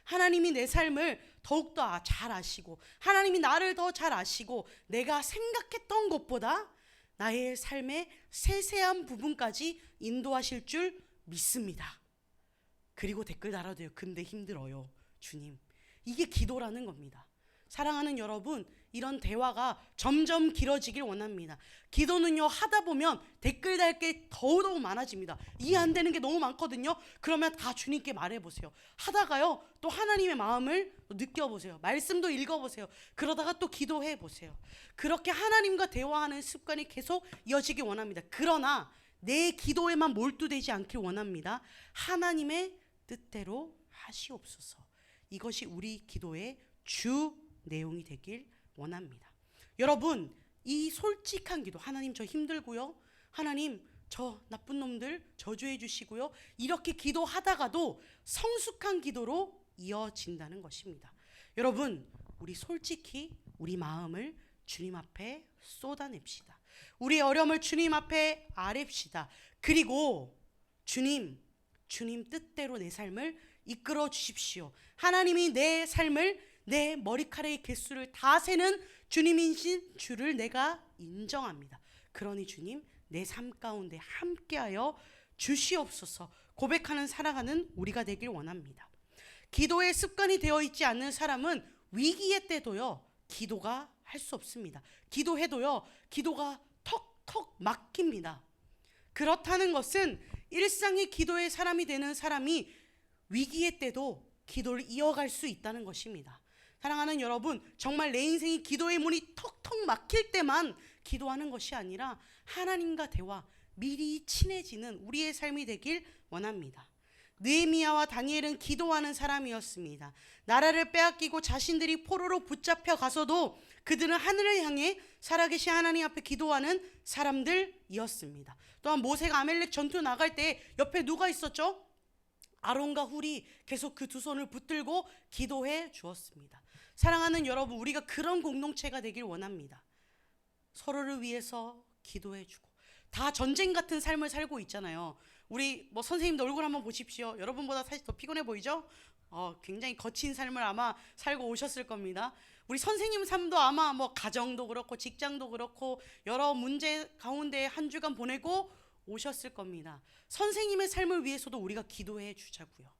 하나님이 내 삶을 더욱더 잘 아시고 하나님이 나를 더 잘 아시고 내가 생각했던 것보다 나의 삶의 세세한 부분까지 인도하실 줄 믿습니다. 그리고 댓글 달아도 돼요. 근데 힘들어요, 주님. 이게 기도라는 겁니다. 사랑하는 여러분, 이런 대화가 점점 길어지길 원합니다. 기도는요, 하다 보면 댓글 달 게 더더욱 많아집니다. 이해 안 되는 게 너무 많거든요. 그러면 다 주님께 말해보세요. 하다가요, 또 하나님의 마음을 느껴보세요. 말씀도 읽어보세요. 그러다가 또 기도해보세요. 그렇게 하나님과 대화하는 습관이 계속 이어지길 원합니다. 그러나 내 기도에만 몰두되지 않길 원합니다. 하나님의 뜻대로 하시옵소서. 이것이 우리 기도의 주 내용이 되길 원합니다. 여러분, 이 솔직한 기도, 하나님 저 힘들고요, 하나님 저 나쁜 놈들 저주해 주시고요, 이렇게 기도하다가도 성숙한 기도로 이어진다는 것입니다. 여러분, 우리 솔직히 우리 마음을 주님 앞에 쏟아냅시다. 우리의 어려움을 주님 앞에 아뢰시다. 그리고 주님 뜻대로 내 삶을 이끌어 주십시오. 하나님이 내 삶을, 내 머리카락의 개수를 다 세는 주님이신 주를 내가 인정합니다. 그러니 주님, 내 삶 가운데 함께하여 주시옵소서. 고백하는 살아가는 우리가 되길 원합니다. 기도의 습관이 되어 있지 않는 사람은 위기의 때도요, 기도가 할 수 없습니다. 기도해도요, 기도가 턱턱 막힙니다. 그렇다는 것은 일상의 기도의 사람이 되는 사람이 위기의 때도 기도를 이어갈 수 있다는 것입니다. 사랑하는 여러분, 정말 내 인생이 기도의 문이 턱턱 막힐 때만 기도하는 것이 아니라 하나님과 대화, 미리 친해지는 우리의 삶이 되길 원합니다. 느헤미야와 다니엘은 기도하는 사람이었습니다. 나라를 빼앗기고 자신들이 포로로 붙잡혀 가서도 그들은 하늘을 향해 살아계신 하나님 앞에 기도하는 사람들이었습니다. 또한 모세가 아멜렉 전투 나갈 때 옆에 누가 있었죠? 아론과 훌이 계속 그 두 손을 붙들고 기도해 주었습니다. 사랑하는 여러분, 우리가 그런 공동체가 되길 원합니다. 서로를 위해서 기도해 주고, 다 전쟁 같은 삶을 살고 있잖아요. 우리 선생님도 얼굴 한번 보십시오. 여러분보다 사실 더 피곤해 보이죠? 굉장히 거친 삶을 아마 살고 오셨을 겁니다. 우리 선생님 삶도 아마 가정도 그렇고 직장도 그렇고 여러 문제 가운데 한 주간 보내고 오셨을 겁니다. 선생님의 삶을 위해서도 우리가 기도해 주자고요.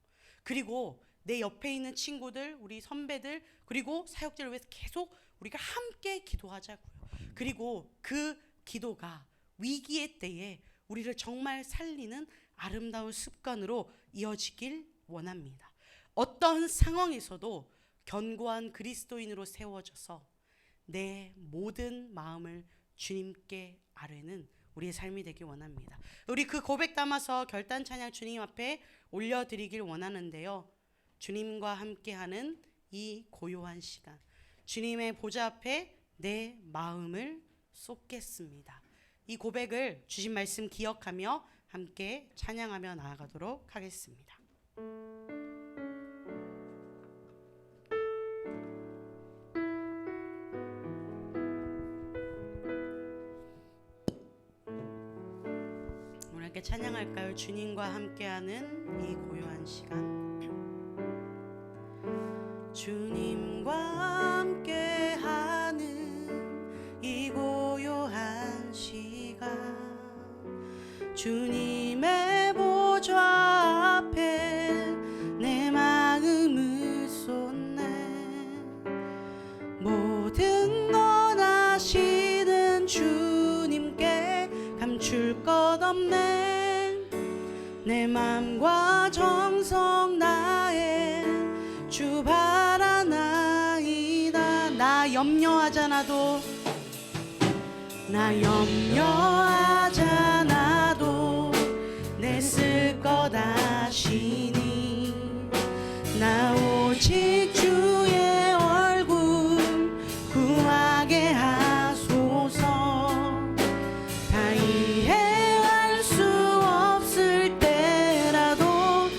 그리고 내 옆에 있는 친구들, 우리 선배들, 그리고 사역자를 위해서 계속 우리가 함께 기도하자고요. 그리고 그 기도가 위기의 때에 우리를 정말 살리는 아름다운 습관으로 이어지길 원합니다. 어떤 상황에서도 견고한 그리스도인으로 세워져서 내 모든 마음을 주님께 아뢰는 우리의 삶이 되길 원합니다. 우리 그 고백 담아서 결단 찬양 주님 앞에 올려드리길 원하는데요. 주님과 함께하는 이 고요한 시간, 주님의 보좌 앞에 내 마음을 쏟겠습니다. 이 고백을 주신 말씀 기억하며 함께 찬양하며 나아가도록 하겠습니다. 오늘 함께 찬양할까요? 주님과 함께하는 이 고요한 시간, 주님과 주님의 보좌 앞에 내 마음을 쏟네. 모든 것 아시는 주님께 감출 것 없네. 내 맘과 정성 다해 주 바라나이다. 나 염려하잖아도, 나 염려하잖아도 내 쓸 것 아시니. 나 오직 주의 얼굴 구하게 하소서. 다 이해할 수 없을 때라도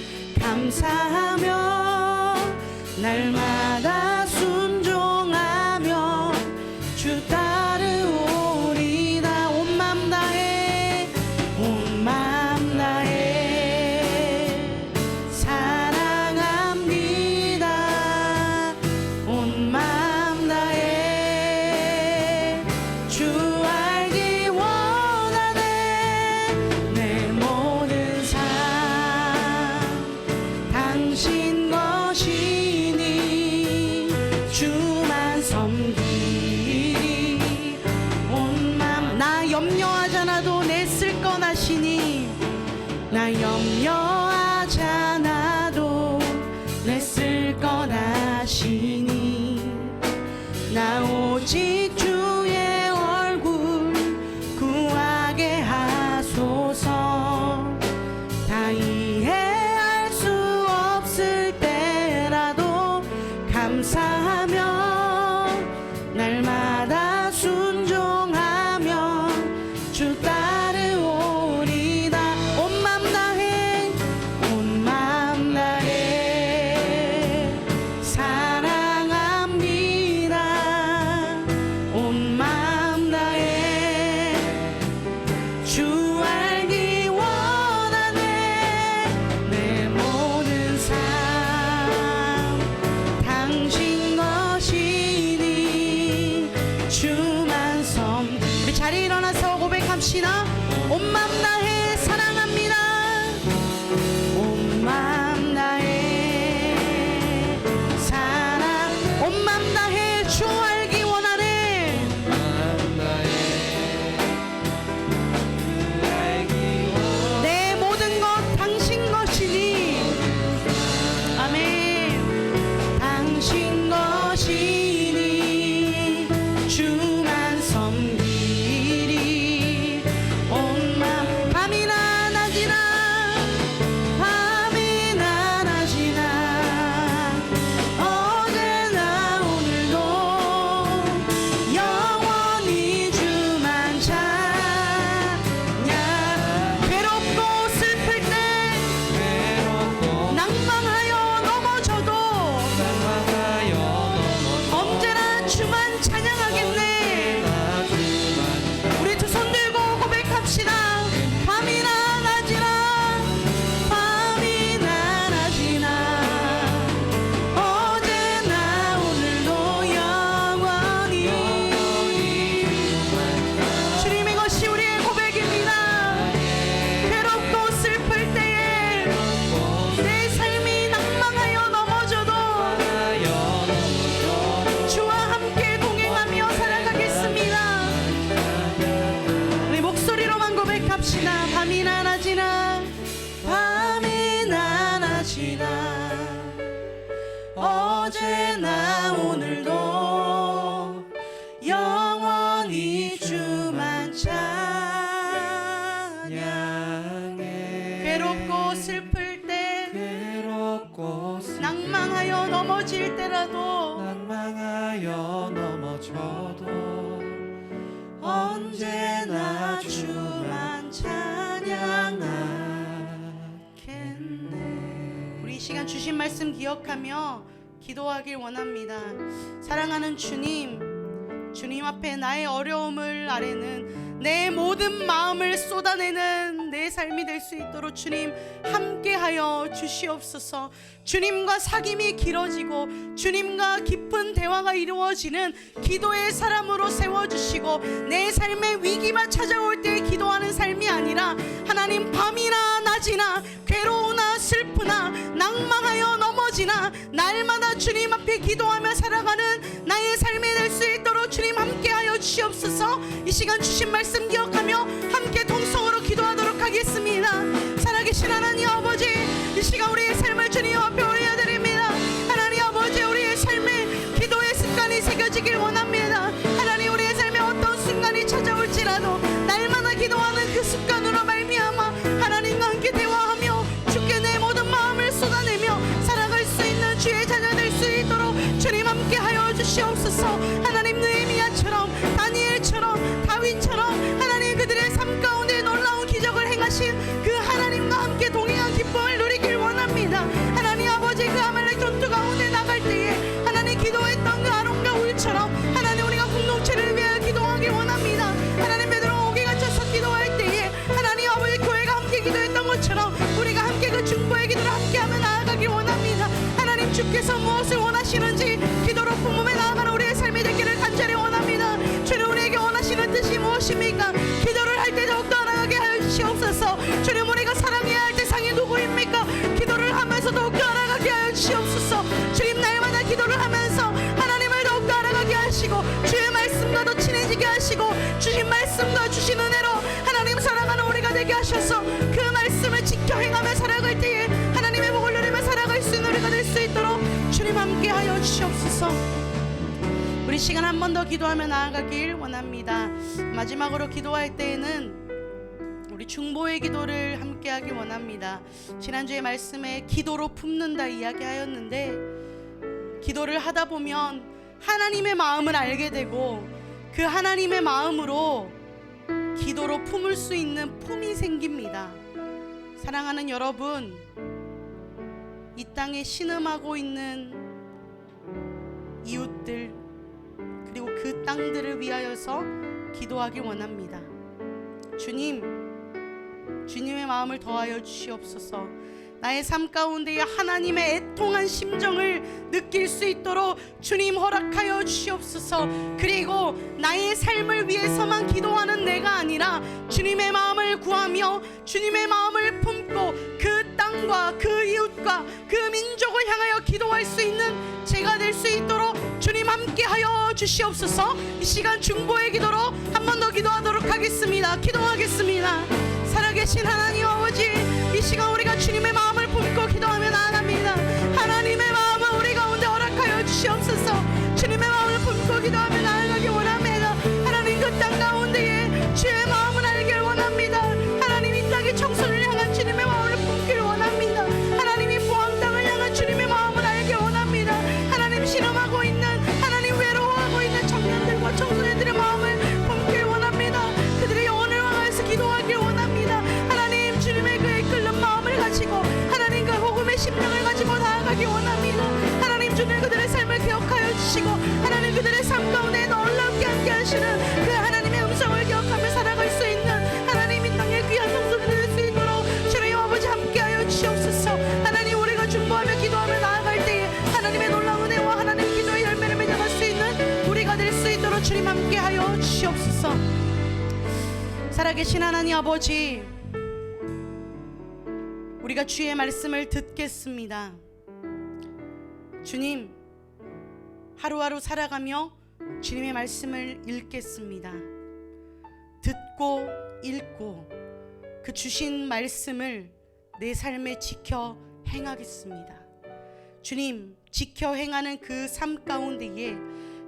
감사하며 날마다 순종하며 주 따르오리다. 온 맘 다해, 온 맘 다해 사랑합니다. 온 맘 다해 주 알기 원하네. 내 모든 삶 당신 것이니 주만 섬기리. 온 맘, 나 염려하잖아도 내 쓸 것 아시니. 나 염려하잖아도 내 쓸 것 아시니. 나 오직 주의 얼굴 구하게 하소서. 다 이해할 수 없을 때라도 감사하며 날마다 순종하며 주 따르오리다. 온 맘 다해, 온 맘 다해 사랑합니다. 온 맘 다해 주 알기 원하네. 내 모든 삶 당신 것이니 주만 섬. 우리 자리에 일어나서 고백합시다. 온 맘 다해 사랑합니다. 온 맘 다해 사랑. 온 맘 다해 주 알기 원하네. 내 모든 것 당신 것이니. 아멘. 당신 것이니 주만 섬기리. 온 맘. 밤이나 낮이나 밤이나 낮이나 어제나 오늘도 영원히 주만 찬양. 괴롭고 슬플 때 낭망하여 넘어져도 언제나 주만 찬양하겠네. 우리 두 손 들고 고백합시다. 밤이나 낮이나 밤이나 낮이나 어제나 오늘도 영원히 주님의 것이 우리의 고백입니다. 괴롭고 슬플 때에 내 삶이 낭망하여 넘어져도 주와 함께 동행하며 살아가겠습니다. 우리 목소리로만 고백합시다. 밤이나 낮이나 밤이나 낮이나 어제나 오늘도 영원히 주만 찬양해. 괴롭고 슬플 때 낭망하여 넘어질 때라도 넘어져도 언제나 주만 찬양하겠네. 우리 이 시간 주신 말씀 기억하며 기도하길 원합니다. 사랑하는 주님, 주님 앞에 나의 어려움을 아뢰는 내 모든 마음을 쏟아내는 것처럼 내 삶이 될 수 있도록 주님 함께하여 주시옵소서. 주님과 사귐이 길어지고 주님과 깊은 대화가 이루어지는 기도의 사람으로 세워주시고, 내 삶의 위기만 찾아올 때 기도하는 삶이 아니라 하나님 밤이나 낮이나 괴로우나 슬프나 낭망하여 넘어지나 날마다 주님 앞에 기도하며 살아가는 나의 삶이 될 수 있도록 주님 함께하여 주시옵소서. 이 시간 주신 말씀 기억하며 함께 동성으로 기도하도록 하겠습니다. 살아계신 하나님 아버지, 이 시간 우리의 삶을 주님 앞에 올려드립니다. 하나님 아버지, 우리의 삶에 기도의 습관이 새겨지길 원합니다. 하나님, 우리의 삶에 어떤 순간이 찾아올지라도 날마다 기도하는 그 습관으로 말미암아 하나님과 함께 대화하며 주께 내 모든 마음을 쏟아내며 살아갈 수 있는 주의 자녀 될 수 있도록 주님 함께하여 주시옵소서. 하나님, 느헤미야처럼 다니엘처럼 다윗처럼 하나님 그들의 삶 가운데 놀라운 기적을 행하신 그 하나님과 함께 동행한 기쁨을 누리길 원합니다. 하나님 아버지, 그 아말렉 전투 가운데 나갈 때에 하나님 기도했던 그 아론과 울처럼 하나님 우리가 공동체를 위하여 기도하길 원합니다. 하나님, 베드로 옥에 갇혀서 기도할 때에 하나님 아버지 교회가 함께 기도했던 것처럼 우리가 함께 그 중보의 기도를 함께하며 나아가길 원합니다. 하나님, 주께서 무엇을 원하시는지 기도로 품음에 나아가는 우리의 삶이 되기를 간절히 원합니다. 주님, 우리에게 원하시는 뜻이 무엇입니까? 기도를 할 때 더욱더 나아가게 하여 주시옵소서. 주님, 우리가 사랑해야 할 대상이 누구입니까? 기도를 하면서 더욱더 알아가게 하여 주시옵소서. 주님, 날마다 기도를 하면서 하나님을 더욱더 알아가게 하시고 주의 말씀과 더 친해지게 하시고 주신 말씀과 주신 은혜로 하나님 사랑하는 우리가 되게 하셔서 그 말씀을 지켜 행하며 살아갈 때에 하나님의 복을 누리며 살아갈 수 있는 우리가 될 수 있도록 주님 함께 하여 주시옵소서. 우리 시간 한 번 더 기도하며 나아가길 원합니다. 마지막으로 기도할 때에는 우리 중보의 기도를 함께 하길 원합니다. 지난주에 말씀에 기도로 품는다 이야기하였는데, 기도를 하다 보면 하나님의 마음을 알게 되고 그 하나님의 마음으로 기도로 품을 수 있는 품이 생깁니다. 사랑하는 여러분, 이 땅에 신음하고 있는 이웃들 그리고 그 땅들을 위하여서 기도하길 원합니다. 주님의 마음을 더하여 주시옵소서. 나의 삶 가운데에 하나님의 애통한 심정을 느낄 수 있도록 주님 허락하여 주시옵소서. 그리고 나의 삶을 위해서만 기도하는 내가 아니라 주님의 마음을 구하며 주님의 마음을 품고 그 땅과 그 이웃과 그 민족을 향하여 기도할 수 있는 제가 될 수 있도록 주님 함께하여 주시옵소서. 이 시간 중보의 기도로 한 번 더 기도하도록 하겠습니다. 기도하겠습니다. 살아계신 하나님 아버지, 이 시간 우리가 주님의 마음을 품고 기도하며 나아갑니다. 하나님의 마음을 우리 가운데 허락하여 주시옵소서. 주님의 마음을 품고 기도하며 나아가기 원합니다. 하나님, 그 땅 가운데에 주의 마음을 알길 원합니다. 하나님, 이 땅의 청소를 향한 주님의 마음을 품기를 원합니다. 하나님, 이 포항 땅을 향한 주님의 마음을 알길 원합니다. 하나님, 실험하고 있는 하나님 외로워하고 있는 청년들과 청소년들의 마음을 품길 원합니다. 그들의 영혼을 향해서 기도하길 원합니다. 하나님, 주님의 그 이끌는 마음을 가지고 하나님 그 복음의 심령을 가지고 나아가기 원합니다. 하나님, 주님 그들의 삶을 기억하여 주시고 하나님 그들의 삶 가운데 놀랍게 함께 하시는 그 하나님의 음성을 기억하며 살아갈 수 있는 하나님 이 땅의 귀한 성도들 될 수 있도록 주님 아버지 함께하여 주시옵소서. 하나님, 우리가 중보하며 기도하며 나아갈 때에 하나님의 놀라운 은혜와 하나님 기도의 열매를 맺어갈 수 있는 우리가 될 수 있도록 주님 함께하여 주시옵소서. 살아계신 하나님 아버지, 우리가 주의 말씀을 듣겠습니다. 주님, 하루하루 살아가며 주님의 말씀을 읽겠습니다. 듣고 읽고 그 주신 말씀을 내 삶에 지켜 행하겠습니다. 주님, 지켜 행하는 그 삶 가운데에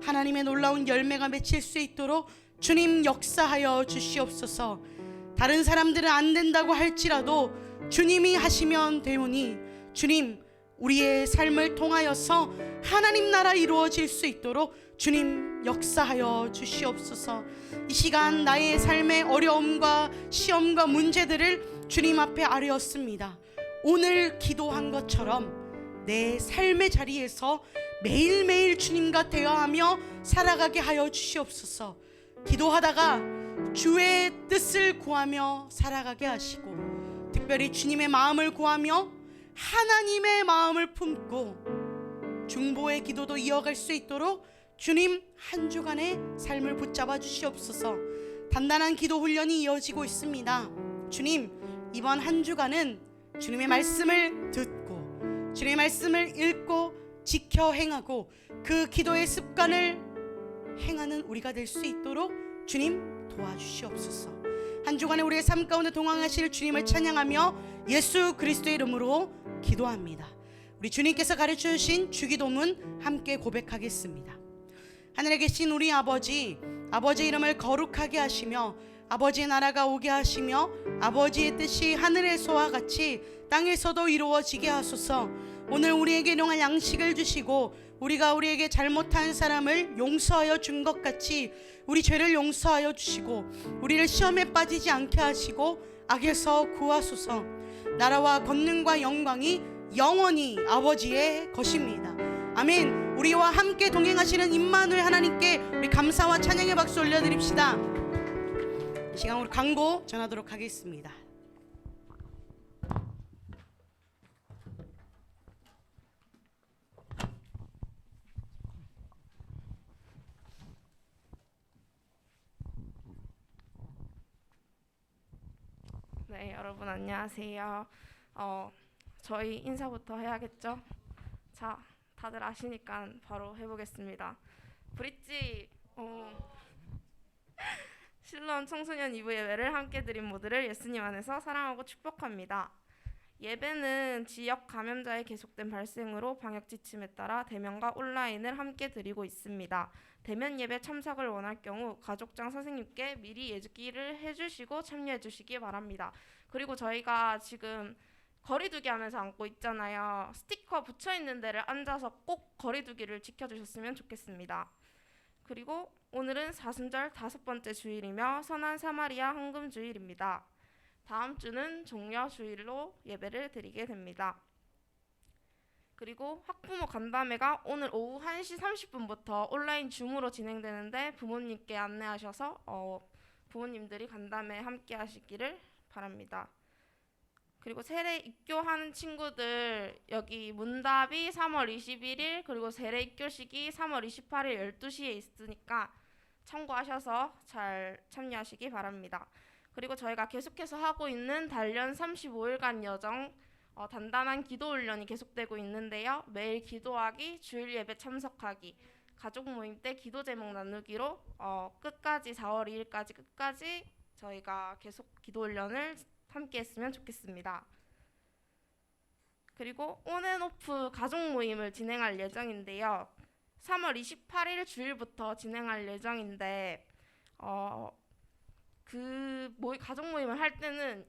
하나님의 놀라운 열매가 맺힐 수 있도록 주님 역사하여 주시옵소서. 다른 사람들은 안 된다고 할지라도 주님이 하시면 되오니 주님, 우리의 삶을 통하여서 하나님 나라 이루어질 수 있도록 주님 역사하여 주시옵소서. 이 시간 나의 삶의 어려움과 시험과 문제들을 주님 앞에 아뢰었습니다. 오늘 기도한 것처럼 내 삶의 자리에서 매일매일 주님과 대화하며 살아가게 하여 주시옵소서. 기도하다가 주의 뜻을 구하며 살아가게 하시고, 특별히 주님의 마음을 구하며 하나님의 마음을 품고 중보의 기도도 이어갈 수 있도록 주님 한 주간의 삶을 붙잡아 주시옵소서. 단단한 기도 훈련이 이어지고 있습니다. 주님, 이번 한 주간은 주님의 말씀을 듣고 주님의 말씀을 읽고 지켜 행하고 그 기도의 습관을 행하는 우리가 될 수 있도록 주님 도와주시옵소서. 한 주간에 우리의 삶 가운데 동행하실 주님을 찬양하며 예수 그리스도의 이름으로 기도합니다. 우리 주님께서 가르쳐 주신 주기도문 함께 고백하겠습니다. 하늘에 계신 우리 아버지, 아버지의 이름을 거룩하게 하시며 아버지의 나라가 오게 하시며 아버지의 뜻이 하늘에서와 같이 땅에서도 이루어지게 하소서. 오늘 우리에게 일용할 양식을 주시고 우리가 우리에게 잘못한 사람을 용서하여 준 것 같이 우리 죄를 용서하여 주시고 우리를 시험에 빠지지 않게 하시고 악에서 구하소서. 나라와 권능과 영광이 영원히 아버지의 것입니다. 아멘. 우리와 함께 동행하시는 임마누엘 하나님께 우리 감사와 찬양의 박수 올려드립시다. 이 시간 우리 광고 전하도록 하겠습니다. 네, 여러분 안녕하세요. 저희 인사부터 해야겠죠? 자, 다들 아시니까 바로 해보겠습니다. 브릿지 실론 청소년 2부 예배를 함께 드린 모두를 예수님 안에서 사랑하고 축복합니다. 예배는 지역 감염자의 계속된 발생으로 방역 지침에 따라 대면과 온라인을 함께 드리고 있습니다. 대면 예배 참석을 원할 경우 가족장 선생님께 미리 얘기를 해주시고 참여해 주시기 바랍니다. 그리고 저희가 지금 거리두기 하면서 앉고 있잖아요. 스티커 붙여있는 데를 앉아서 꼭 거리두기를 지켜주셨으면 좋겠습니다. 그리고 오늘은 사순절 5번째 주일이며 선한 사마리아 황금 주일입니다. 다음 주는 종려 주일로 예배를 드리게 됩니다. 그리고 학부모 간담회가 오늘 오후 1시 30분부터 온라인 줌으로 진행되는데 부모님께 안내하셔서 부모님들이 간담회 함께 하시기를 바랍니다. 그리고 세례 입교하는 친구들 여기 문답이 3월 21일 그리고 세례 입교식이 3월 28일 12시에 있으니까 참고하셔서 잘 참여하시기 바랍니다. 그리고 저희가 계속해서 하고 있는 단련 35일간 여정 단단한 기도 훈련이 계속되고 있는데요. 매일 기도하기, 주일 예배 참석하기, 가족 모임 때 기도 제목 나누기로 끝까지 4월 2일까지 끝까지 저희가 계속 기도 훈련을 함께 했으면 좋겠습니다. 그리고 온앤오프 가족 모임을 진행할 예정인데요. 3월 28일 주일부터 진행할 예정인데 가족 모임을 할 때는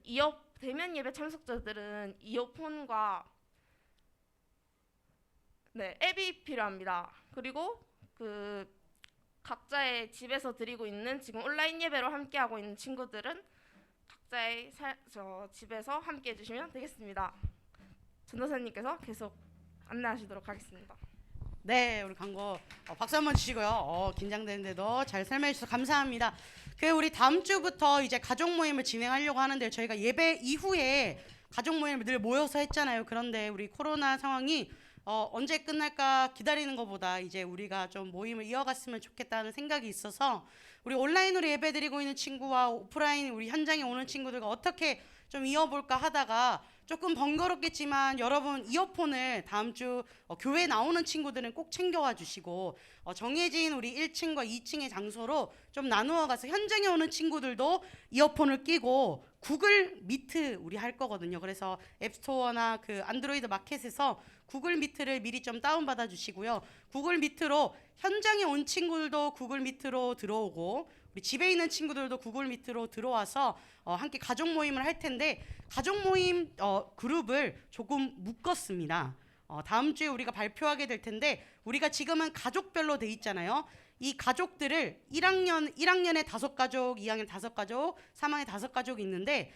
대면 예배 참석자들은 이어폰과 앱이 필요합니다. 그리고 각자의 집에서 드리고 있는 지금 온라인 예배로 함께 하고 있는 친구들은 각자의 집에서 함께 해주시면 되겠습니다. 전도사님께서 계속 안내하시도록 하겠습니다. 네, 우리 광고 박수 한번 주시고요. 긴장되는데도 잘 설명해 주셔서 감사합니다. 우리 다음 주부터 이제 가족 모임을 진행하려고 하는데 저희가 예배 이후에 가족 모임을 늘 모여서 했잖아요. 그런데 우리 코로나 상황이 언제 끝날까 기다리는 것보다 이제 우리가 좀 모임을 이어갔으면 좋겠다는 생각이 있어서 우리 온라인으로 예배드리고 있는 친구와 오프라인 우리 현장에 오는 친구들과 어떻게 좀 이어볼까 하다가 조금 번거롭겠지만 여러분 이어폰을 다음 주 교회 나오는 친구들은 꼭 챙겨와 주시고 정해진 우리 1층과 2층의 장소로 좀 나누어 가서 현장에 오는 친구들도 이어폰을 끼고 구글 미트 우리 할 거거든요. 그래서 앱스토어나 그 안드로이드 마켓에서 구글 미트를 미리 좀 다운받아 주시고요. 구글 미트로 현장에 온 친구들도 구글 미트로 들어오고 우리 집에 있는 친구들도 구글 미트로 들어와서 함께 가족 모임을 할 텐데 가족 모임 그룹을 조금 묶었습니다. 다음 주에 우리가 발표하게 될 텐데 우리가 지금은 가족별로 돼 있잖아요. 이 가족들을 1학년에 5가족, 2학년 5가족, 3학년 5가족이 있는데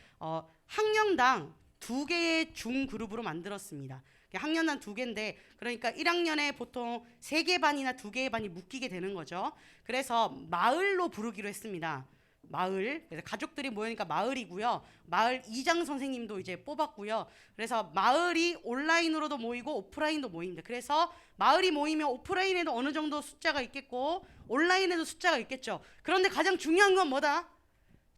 학년당 2개의 중그룹으로 만들었습니다. 학년당 2개인데 그러니까 1학년에 보통 3개 반이나 2개의 반이 묶이게 되는 거죠. 그래서 마을로 부르기로 했습니다. 마을, 그래서 가족들이 모이니까 마을이고요. 마을 이장 선생님도 이제 뽑았고요. 그래서 마을이 온라인으로도 모이고 오프라인도 모입니다. 그래서 마을이 모이면 오프라인에도 어느 정도 숫자가 있겠고 온라인에도 숫자가 있겠죠. 그런데 가장 중요한 건 뭐다?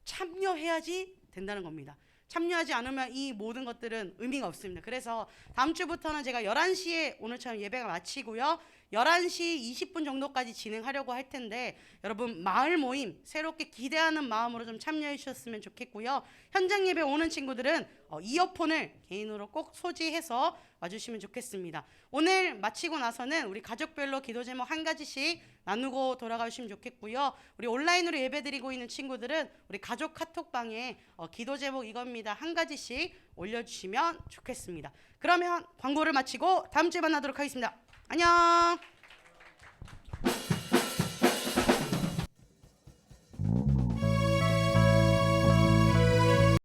참여해야지 된다는 겁니다. 참여하지 않으면 이 모든 것들은 의미가 없습니다. 그래서 다음 주부터는 제가 11시에 오늘처럼 예배가 마치고요. 11시 20분 정도까지 진행하려고 할 텐데 여러분 마을 모임 새롭게 기대하는 마음으로 좀 참여해 주셨으면 좋겠고요. 현장 예배 오는 친구들은 이어폰을 개인으로 꼭 소지해서 와주시면 좋겠습니다. 오늘 마치고 나서는 우리 가족별로 기도 제목 한 가지씩 나누고 돌아가시면 좋겠고요. 우리 온라인으로 예배드리고 있는 친구들은 우리 가족 카톡방에 기도 제목 이겁니다 한 가지씩 올려주시면 좋겠습니다. 그러면 광고를 마치고 다음 주에 만나도록 하겠습니다. 안녕.